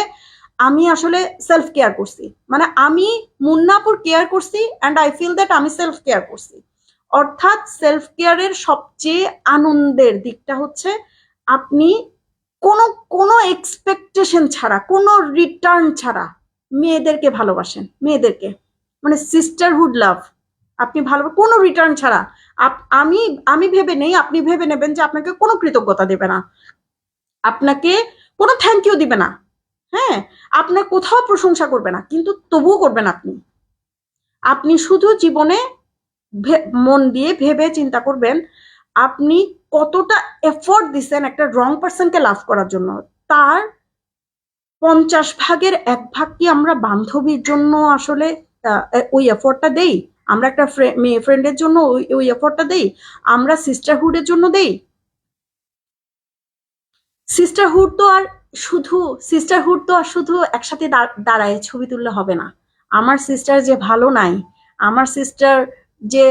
আমি আসলে সেলফ কেয়ার করছি, মানে আমি মুন্নাপুর কেয়ার করছি, অ্যান্ড আই ফিল দ্যাট আমি সেলফ কেয়ার করছি। অর্থাৎ সেলফ কেয়ারের সবচেয়ে আনন্দের দিকটা হচ্ছে আপনি কোনো কোনো এক্সপেকটেশন ছাড়া, কোনো রিটার্ন ছাড়া মেয়েদেরকে ভালোবাসেন, মেয়েদেরকে, মানে সিস্টারহুড লাভ। আপনি ভালো, কোনো রিটার্ন ছাড়া। আমি আমি ভেবে নেই, আপনি ভেবে নেবেন যে আপনাকে কোনো কৃতজ্ঞতা দেবে না, আপনাকে কোনো থ্যাংক ইউ দিবে না। হ্যাঁ, আপনার কোথাও প্রশংসা করবে না, কিন্তু তবুও করবেন আপনি। আপনি শুধু জীবনে মন দিয়ে ভেবে চিন্তা করবেন আপনি কতটা এফোর্ট দিচ্ছেন একটা রং পার্সনকে লাভ করার জন্য। তার 50 ভাগের 1 ভাগ কি আমরা বান্ধবীর জন্য আসলে ওই এফোর্টটা দেই? আমরা একটা মেয়ে ফ্রেন্ডের জন্য ওই ওই এফোর্টটা দেই? আমরা সিস্টারহুডের জন্য দেই? সিস্টারহুড তো আর শুধু সিস্টারহুড তো আর শুধু একসাথে দাঁড়ায় ছবি তুললে হবে না। আমার সিস্টার যে ভালো নাই, আমার সিস্টার যে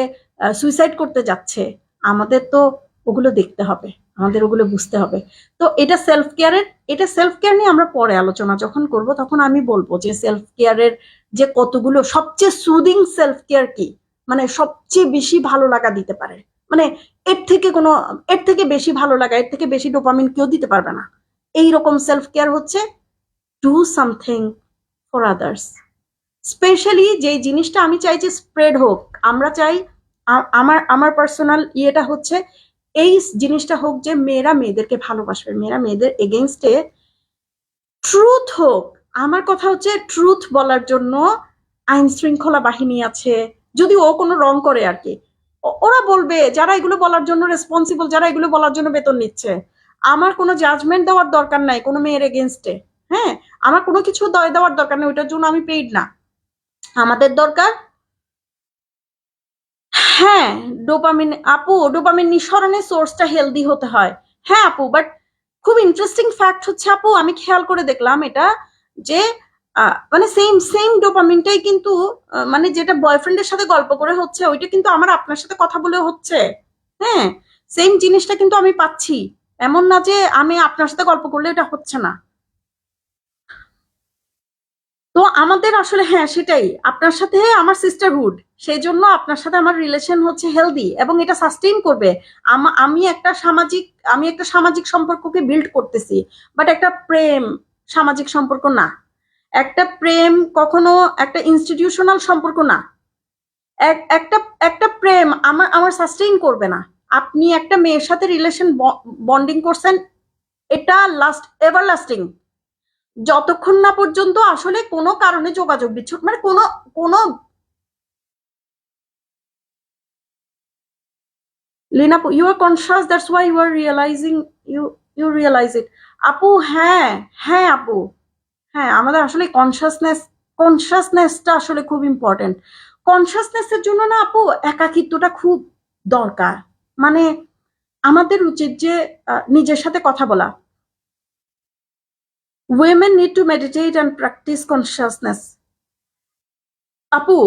সুইসাইড করতে যাচ্ছে, আমাদের তো ওগুলো দেখতে হবে, আমাদের ওগুলো বুঝতে হবে। তো এটা সেলফ কেয়ারের, এটা সেলফ কেয়ার নিয়ে আমরা পরে আলোচনা যখন করব, তখন আমি বলবো যে সেলফ কেয়ারের যে কতগুলো সবচেয়ে সুদিং সেলফ কেয়ার কি, মানে সবচেয়ে বেশি ভালো লাগা দিতে পারে। মানে এর থেকে কোনো, এর থেকে বেশি ভালো লাগা, এর থেকে বেশি ডোপামিন কেউ দিতে পারবে না। এইরকম সেলফ কেয়ার হচ্ছে do something for others. Specially যে জিনিসটা আমি চাই যে স্প্রেড হোক, আমরা চাই আমার আমার পার্সোনাল ইয়েটা হচ্ছে এই জিনিসটা হোক যে মেয়েরা মেয়েদেরকে ভালোবাসবে, মেয়েরা মেয়েদের এগেনস্টে ট্রুথ হোক। আমার কথা হচ্ছে ট্রুথ বলার জন্য আইন শৃঙ্খলা বাহিনী আছে, যদি ও কোনো রং করে আর কি, ওরা বলবে, যারা এগুলো বলার জন্য রেসপন্সিবল, যারা এগুলো বলার জন্য বেতন নিচ্ছে। আমার কোনো জাজমেন্ট দেওয়ার দরকার নাই কোনো মেয়ের এগেনস্টে। হ্যাঁ, আমার কোনো কিছু দেওয়ার দরকার নেই, ওইটার জন্য আমি পেইড না। আমাদের দরকার, হ্যাঁ, ডোপামিন আপু, ডোপামিন নিঃসরণের সোর্সটা হেলদি হতে হয়। হ্যাঁ আপু, বাট খুব ইন্টারেস্টিং ফ্যাক্ট হচ্ছে আপু, আমি খেয়াল করে দেখলাম এটা, যে মানে সেম সেম ডোপামিনটাই কিন্তু মানে যেটা বয়ফ্রেন্ডের সাথে গল্প করে হচ্ছে, ওইটা কিন্তু আমার আপনার সাথে কথা বলে হচ্ছে। হ্যাঁ, সেম জিনিসটা কিন্তু আমি পাচ্ছি, এমন না যে আমি আপনার সাথে গল্প করলে এটা হচ্ছে না। তো আমাদের আসলে, হ্যাঁ সেটাই, আপনার সাথে আমার সিস্টারহুড, সেই জন্য আপনার সাথে আমার রিলেশন হচ্ছে হেলদি এবং এটা সাস্টেইন করবে। আমি একটা সামাজিক, আমি একটা সামাজিক সম্পর্ককে বিল্ড করতেছি, বাট একটা প্রেম সামাজিক সম্পর্ক না। একটা প্রেম কখনো একটা ইনস্টিটিউশনাল সম্পর্ক না। একটা একটা প্রেম আমার আমার সাস্টেইন করবে না। আপনি একটা মেয়ের সাথে রিলেশন বন্ডিং করছেন, এটা লাস্ট এভার লাস্টিং, যতক্ষণ না পর্যন্ত আসলে কোনো কারণে যোগাযোগ বিচ্ছুত, মানে কোনো কোনো লিনা, you are conscious, that's why you are realising, you you realise it. আপু হ্যাঁ, হ্যাঁ আপু, হ্যাঁ আমাদের আসলে কনসিয়াসনেসটা আসলে খুব ইম্পর্টেন্ট। কনসিয়াসনেসের জন্য না আপু একাকিত্বটা খুব দরকার। মানে আমাদের উচিত যে নিজের সাথে কথা বলা। women need to meditate and practice consciousness। আপু,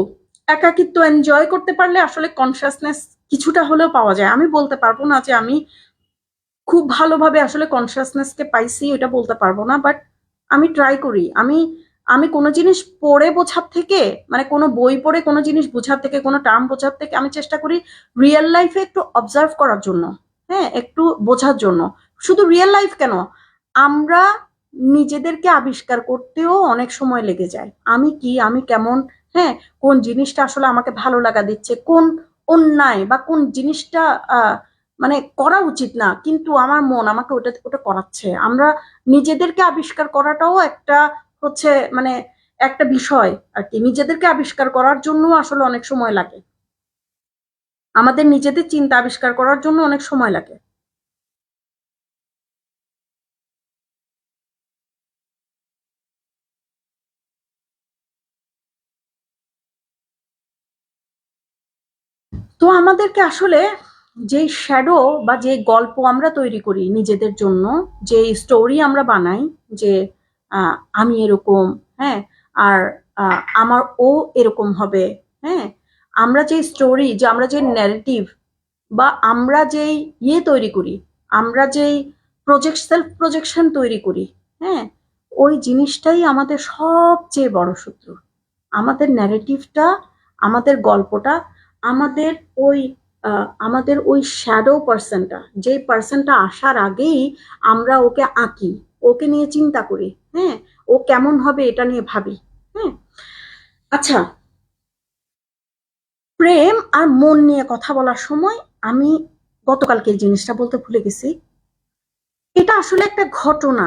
একাকিত্ব এনজয় করতে পারলে আসলে কনসিয়াসনেস কিছুটা হলেও পাওয়া যায়। আমি বলতে পারবো না যে আমি খুব ভালোভাবে আসলে কনসিয়াসনেসকে পাইছি, এটা বলতে পারবো না, বাট আমি ট্রাই করি। আমি আমি কোনো জিনিস পড়ে বোঝার থেকে, মানে কোনো বই পড়ে কোনো জিনিস বোঝার থেকে, কোনো টার্ম বোঝার থেকে আমি চেষ্টা করি রিয়েল লাইফে একটু অবজার্ভ করার জন্য। হ্যাঁ, একটু বোঝার জন্য। শুধু রিয়েল লাইফ কেন, আমরা নিজেদেরকে আবিষ্কার করতেও অনেক সময় লেগে যায়। আমি কি, আমি কেমন, হ্যাঁ, কোন জিনিসটা আসলে আমাকে ভালো লাগা দিচ্ছে, কোন অন্যায় বা কোন জিনিসটা মানে করা উচিত না, কিন্তু আমার মন আমাকে ওটা ওটা করাচ্ছে। আমরা নিজেদেরকে আবিষ্কার করাটাও একটা হচ্ছে মানে একটা বিষয় আর কি। নিজেদেরকে আবিষ্কার করার জন্য আসলে অনেক সময় লাগে, আমাদের নিজেদের চিন্তা আবিষ্কার করার জন্য অনেক সময় লাগে। তো আমাদেরকে আসলে যে শ্যাডো বা যে গল্প আমরা তৈরি করি নিজেদের জন্য, যে স্টোরি আমরা বানাই, যে আমি এরকম, হ্যাঁ, আর আমার ও এরকম হবে, হ্যাঁ, আমরা যে স্টোরি, যে আমরা যে ন্যারেটিভ বা আমরা যেই ইয়ে তৈরি করি, আমরা যেই সেলফ প্রজেকশন তৈরি করি, হ্যাঁ, ওই জিনিসটাই আমাদের সবচেয়ে বড় শত্রু। আমাদের ন্যারেটিভটা, আমাদের গল্পটা, আমাদের ওই আমাদের ওই শ্যাডো পার্সনটা, যে পার্সনটা আসার আগেই আমরা ওকে আঁকি, ওকে নিয়ে চিন্তা করি, হ্যাঁ, ও কেমন হবে এটা নিয়ে ভাবি। হ্যাঁ, আচ্ছা, প্রেম আর মন নিয়ে কথা বলার সময় আমি গতকালকে এই জিনিসটা বলতে ভুলে গেছি। এটা আসলে একটা ঘটনা,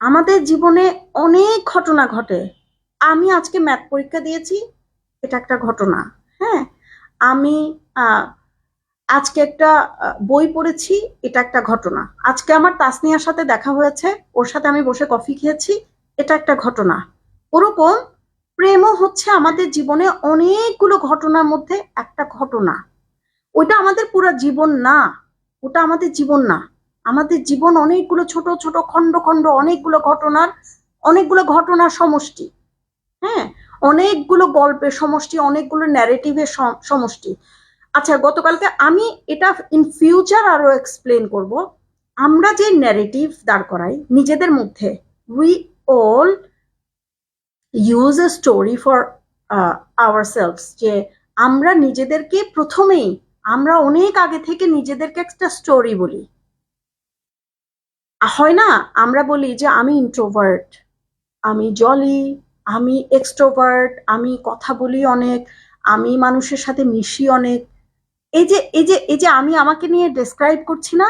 আমাদের জীবনে অনেক ঘটনা ঘটে। আমি আজকে ম্যাথ পরীক্ষা দিয়েছি, এটা একটা ঘটনা। হ্যাঁ, আমি আহ, আজকে একটা বই পড়েছি, এটা একটা ঘটনা। আজকে আমার তাসনিয়ার সাথে দেখা হয়েছে, ওর সাথে আমি বসে কফি খেয়েছি, এটা একটা ঘটনা। ওরকম প্রেমও হচ্ছে আমাদের জীবনে অনেকগুলো ঘটনার মধ্যে একটা ঘটনা। ওটা আমাদের পুরো জীবন না, ওটা আমাদের জীবন না। আমাদের জীবন অনেকগুলো ছোট ছোট খণ্ড খণ্ড, অনেকগুলো ঘটনার সমষ্টি। হ্যাঁ, অনেকগুলো গল্পের সমষ্টি, অনেকগুলো ন্যারেটিভের সমষ্টি। আচ্ছা, গতকালকে আমি এটা ইন ফিউচার আরো এক্সপ্লেন করব। আমরা যে ন্যারেটিভ দাঁড় করাই নিজেদের মধ্যে, we all use a story for ourselves, যে আমরা নিজেদেরকে প্রথমেই, আমরা অনেক আগে থেকে নিজেদেরকে একটা স্টোরি বলি। হয় না, আমরা বলি যে আমি ইন্ট্রোভার্ট, আমি জলি, আমি এক্সট্রোভার্ট, আমি কথা বলি অনেক, আমি মানুষের সাথে মিশি অনেক। এই যে আমি আমাকে নিয়ে ডেসক্রাইব করছি না,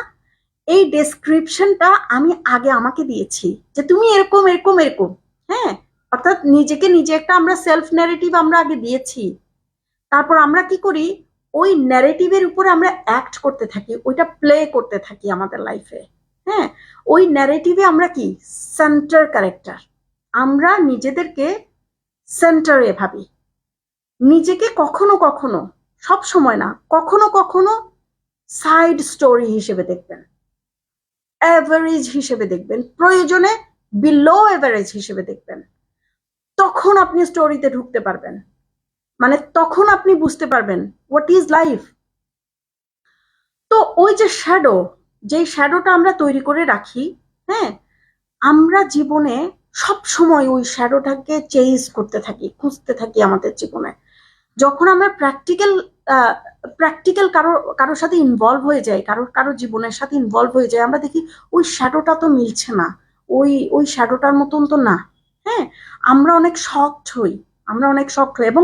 এই ডেসক্রিপশনটা আমি আগে আমাকে দিয়েছি যে তুমি এরকম এরকম এরকম। হ্যাঁ, অর্থাৎ নিজেকে নিজে একটা আমরা সেলফ ন্যারেটিভ আমরা আগে দিয়েছি। তারপর আমরা কি করি, ওই ন্যারেটিভের উপরে আমরা অ্যাক্ট করতে থাকি, ওইটা প্লে করতে থাকি আমাদের লাইফে। হ্যাঁ, ওই ন্যারেটিভে আমরা কি সেন্টার ক্যারেক্টার, আমরা নিজেদেরকে সেন্টারে ভাবি। নিজেকে কখনো কখনো, সব সময় না, কখনো কখনো সাইড স্টোরি হিসেবে দেখবেন, অ্যাভারেজ হিসেবে দেখবেন, প্রয়োজনে বিলো অ্যাভারেজ হিসেবে দেখবেন। তখন আপনি স্টোরিতে ঢুকতে পারবেন, মানে তখন আপনি বুঝতে পারবেন হোয়াট ইজ লাইফ। তো ওই যে শ্যাডো, যেই শ্যাডোটা আমরা তৈরি করে রাখি, হ্যাঁ, আমরা জীবনে সব সময় ওই শ্যাডোটাকে চেঞ্জ করতে থাকি, খুঁজতে থাকি আমাদের জীবনে। যখন আমরা প্র্যাকটিক্যাল কারোর সাথে ইনভলভ হয়ে যাই, কারোর জীবনের সাথে ইনভলভ হয়ে যায়, আমরা দেখি ওই শ্যাডোটা তো মিলছে না, ওই শ্যাডোটার মতন তো না। হ্যাঁ, আমরা অনেক শকড হই, আমরা অনেক শকড হই। এবং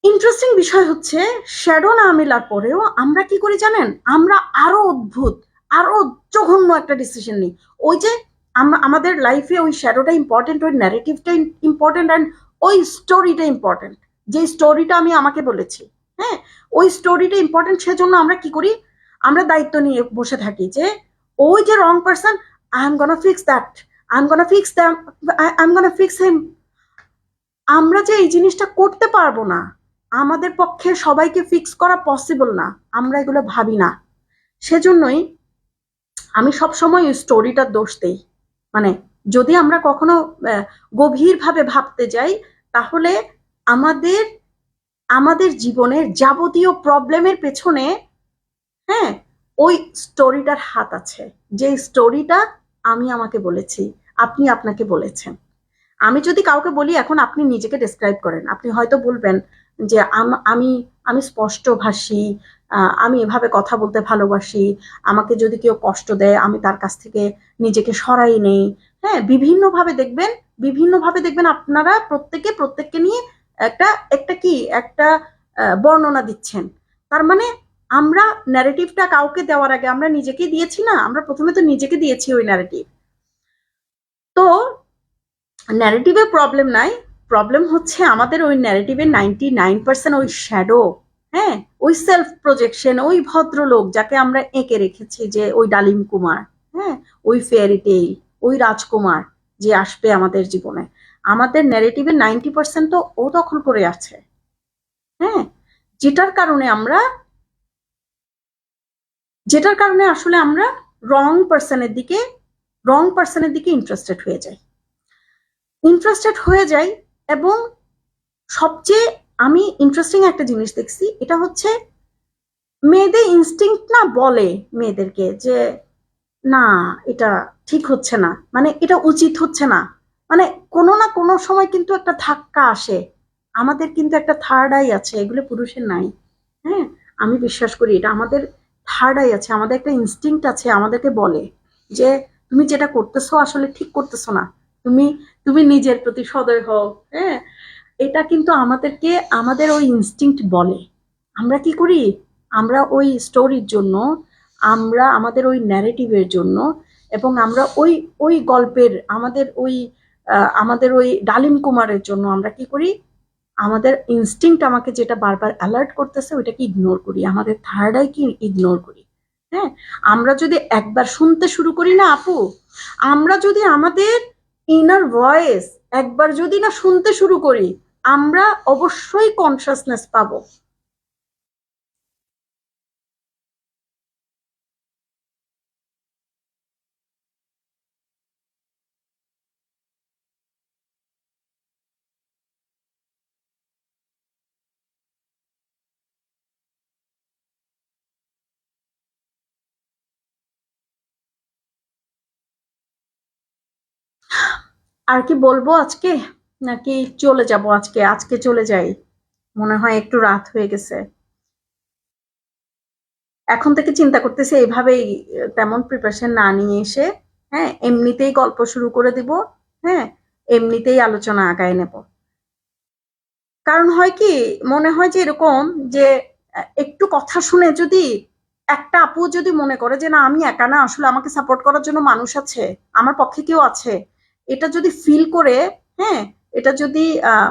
ইন্টারেস্টিং বিষয় হচ্ছে, শ্যাডো না মেলার পরেও আমরা কি করি জানেন, আমরা আরো অদ্ভুত, আরো জঘন্য একটা ডিসিশন নিই। ওই যে আমাদের লাইফে ওই শ্যাডোটা ইম্পর্টেন্ট, ওই ন্যারেটিভটা ইম্পর্টেন্ট, অ্যান্ড ওই স্টোরিটা ইম্পর্টেন্ট, যে স্টোরিটা আমি আমাকে বলেছি। হ্যাঁ, ওই স্টোরিটা ইম্পর্টেন্ট, সেজন্য আমরা কি করি, আমরা দায়িত্ব নিয়ে বসে থাকি যে ওই যে wrong person, I am gonna fix that, I am gonna fix them, I am gonna fix him. আমরা যে এই জিনিসটা করতে পারবো না, আমাদের পক্ষে সবাইকে ফিক্স করা পসিবল না, আমরা এগুলো ভাবি না। সেজন্যই আমি সবসময় ওই স্টোরিটার দোষ দেই। মানে যদি আমরা কখনো গভীরভাবে ভাবতে যাই, তাহলে আমাদের আমাদের জীবনের যাবতীয় প্রবলেমের পেছনে, হ্যাঁ, ওই স্টোরিটার হাত আছে, যে স্টোরিটা আমি আমাকে বলেছি, আপনি আপনাকে বলেছেন। আমি যদি কাউকে বলি এখন আপনি নিজেকে ডেসক্রাইব করেন, আপনি হয়তো বলবেন যে আমি আমি স্পষ্টভাষী, আমি এভাবে কথা বলতে ভালোবাসি, আমাকে যদি কেউ কষ্ট দেয় আমি তার কাছ থেকে নিজেকে সরাই নেই। হ্যাঁ, বিভিন্নভাবে দেখবেন আপনারা প্রত্যেকে প্রত্যেককে নিয়ে একটা একটা কি একটা বর্ণনা দিচ্ছেন। তার মানে আমরা ন্যারেটিভটা কাউকে দেওয়ার আগে আমরা নিজেকে দিয়েছি না, আমরা প্রথমে তো নিজেকে দিয়েছি ওই ন্যারেটিভ। তো ন্যারেটিভে প্রবলেম নাই, প্রবলেম হচ্ছে আমাদের ওই ন্যারেটিভের 99% ওই শ্যাডো। হ্যাঁ, ওই সেলফ প্রজেকশন, ওই ভদ্রলোক যাকে আমরা এঁকে রেখেছি যে ওই ডালিম কুমার, হ্যাঁ, ওই ফেয়ারি টেইল, ওই রাজকুমার যে আসবে আমাদের জীবনে, আমাদের ন্যারেটিভের 90% তো ও দখল করে আছে। হ্যাঁ, যেটার কারণে আমরা, যেটার কারণে আসলে আমরা রং পার্সনের দিকে রং পার্সনের দিকে ইন্টারেস্টেড হয়ে যাই। এবং সবচেয়ে আমি ইন্টারেস্টিং একটা জিনিস দেখছি, এটা হচ্ছে মেয়েদের ইনস্টিংক্ট না বলে মেয়েদেরকে যে না, এটা ঠিক হচ্ছে না, মানে এটা উচিত হচ্ছে না। মানে কোনো না কোনো সময় কিন্তু একটা ধাক্কা আসে। আমাদের কিন্তু একটা থার্ড আই আছে, এগুলো পুরুষের নাই। হ্যাঁ, আমি বিশ্বাস করি এটা আমাদের থার্ড আই আছে, আমাদের একটা ইনস্টিংক্ট আছে, আমাদেরকে বলে যে তুমি যেটা করতেছো আসলে ঠিক করতেছো না, তুমি তুমি নিজের প্রতি সদয় হও। হ্যাঁ, এটা কিন্তু আমাদেরকে আমাদের ওই ইনস্টিংক্ট বলে। আমরা কি করি, আমরা ওই স্টোরির জন্য, আমরা আমাদের ওই ন্যারেটিভের জন্য, এবং আমরা ওই ওই গল্পের আমাদের ওই ডালিম কুমারের জন্য আমরা কি করি, আমাদের ইনস্টিংক্ট আমাকে যেটা বারবার অ্যালার্ট করতেছে ওইটাকে ইগনোর করি, আমাদের থার্ড আই কি ইগনোর করি। হ্যাঁ, আমরা যদি একবার শুনতে শুরু করি না আপু, আমরা যদি আমাদের ইনার ভয়েস একবার যদি না শুনতে শুরু করি, আমরা অবশ্যই কনসাসনেস পাবো। আর কি বলবো আজকে, নাকি চলে যাব আজকে, আজকে চলে যাই, মনে হয় একটু রাত হয়ে গেছে। এখন থেকে চিন্তা করতেছি এইভাবেই তেমন প্রিপারেশন না নিয়ে এসে হ্যাঁ, এমনিতেই গল্প শুরু করে দিব। হ্যাঁ, এমনিতেই আলোচনা আগায় নেব। কারণ হয় কি, মনে হয় যে এরকম যে একটু কথা শুনে যদি একটা আপু যদি মনে করে যে না আমি একা না, আসলে আমাকে সাপোর্ট করার জন্য মানুষ আছে, আমার পক্ষে কেউ আছে, এটা যদি ফিল করে, হ্যাঁ, এটা যদি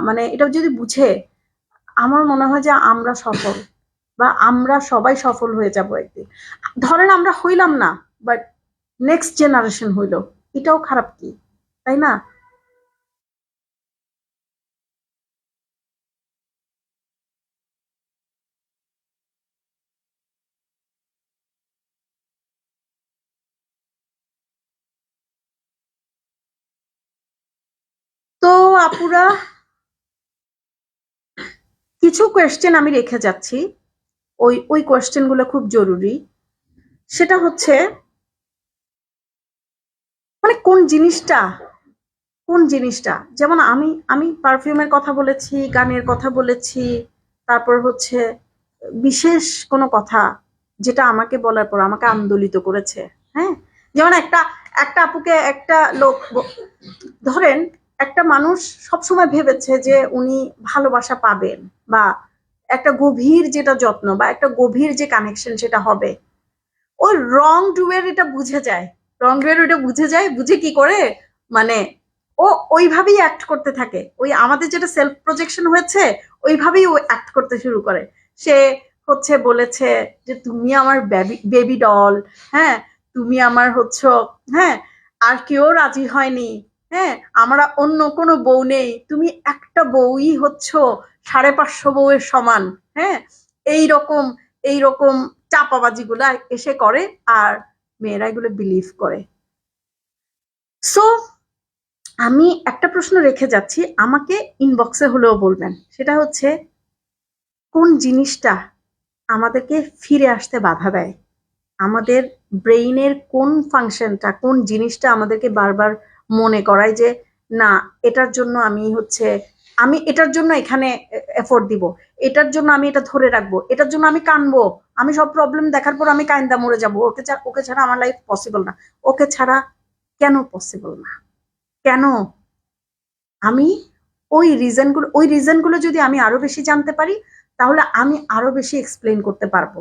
মানে এটা যদি বুঝে, আমার মনে হয় যে আমরা সফল, বা আমরা সবাই সফল হয়ে যাব একদিন। ধরেন আমরা হইলাম না, বাট নেক্সট জেনারেশন হইল, এটাও খারাপ কি, তাই না? তো আপুরা, কিছু কোয়েশ্চেন আমি রেখে যাচ্ছি, ওই ওই কোয়েশ্চেন গুলো খুব জরুরি। সেটা হচ্ছে মানে কোন জিনিসটা, যেমন আমি আমি পারফিউমের কথা বলেছি, গানের কথা বলেছি, তারপর হচ্ছে বিশেষ কোনো কথা যেটা আমাকে বলার পর আমাকে আন্দোলিত করেছে। হ্যাঁ, যেমন একটা একটা আপুকে একটা লোক ধরেন, একটা মানুষ সবসময় ভেবেছে যে উনি ভালোবাসা পাবেন, বা একটা গভীর যেটা যত্ন বা একটা গভীর যে কানেকশন সেটা হবে। ওই রং ডুয়ের এটা বুঝে যায়, রং ডুয়ের ওটা বুঝে যায়, বুঝে কি করে, মানে ও ওইভাবেই অ্যাক্ট করতে থাকে, ওই আমাদের যেটা সেলফ প্রজেকশন হয়েছে ওইভাবেই ও অ্যাক্ট করতে শুরু করে। সে হচ্ছে বলেছে যে তুমি আমার বেবি ডল, হ্যাঁ, তুমি আমার হচ্ছে, হ্যাঁ, আর কেউ রাজি হয়নি, হ্যাঁ, আমরা অন্য কোনো বউ নেই, তুমি একটা বউই হচ্ছ 550 বউয়ের সমান। হ্যাঁ, এইরকম এইরকম চাপাবাজি গুলা এসে করে, আর মেয়েরা এগুলো বিলিভ করে। সো আমি একটা প্রশ্ন রেখে যাচ্ছি, আমাকে ইনবক্সে হলেও বলবেন, সেটা হচ্ছে কোন জিনিসটা আমাদেরকে ফিরে আসতে বাধা দেয়, আমাদের ব্রেইনের কোন ফাংশনটা, কোন জিনিসটা আমাদেরকে বারবার মনে করায় যে না, এটার জন্য আমি হচ্ছে, আমি এটার জন্য এখানে এফোর্ট দিব, এটার জন্য আমি এটা ধরে রাখবো, এটার জন্য আমি কানবো, আমি সব প্রবলেম দেখার পর আমি কাইন্দা মরে যাবো, ওকে ছাড়া আমার লাইফ পসিবল না। ওকে ছাড়া কেন পসিবল না, কেন? আমি ওই রিজনগুলো যদি আমি আরো বেশি জানতে পারি, তাহলে আমি আরো বেশি এক্সপ্লেন করতে পারবো।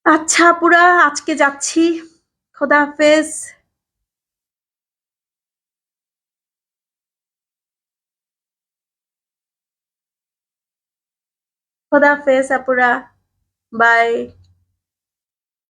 আচ্ছা আপুরা, আজকে যাচ্ছি। খোদা হাফেজ। খোদা হাফেজ আপুরা। বাই।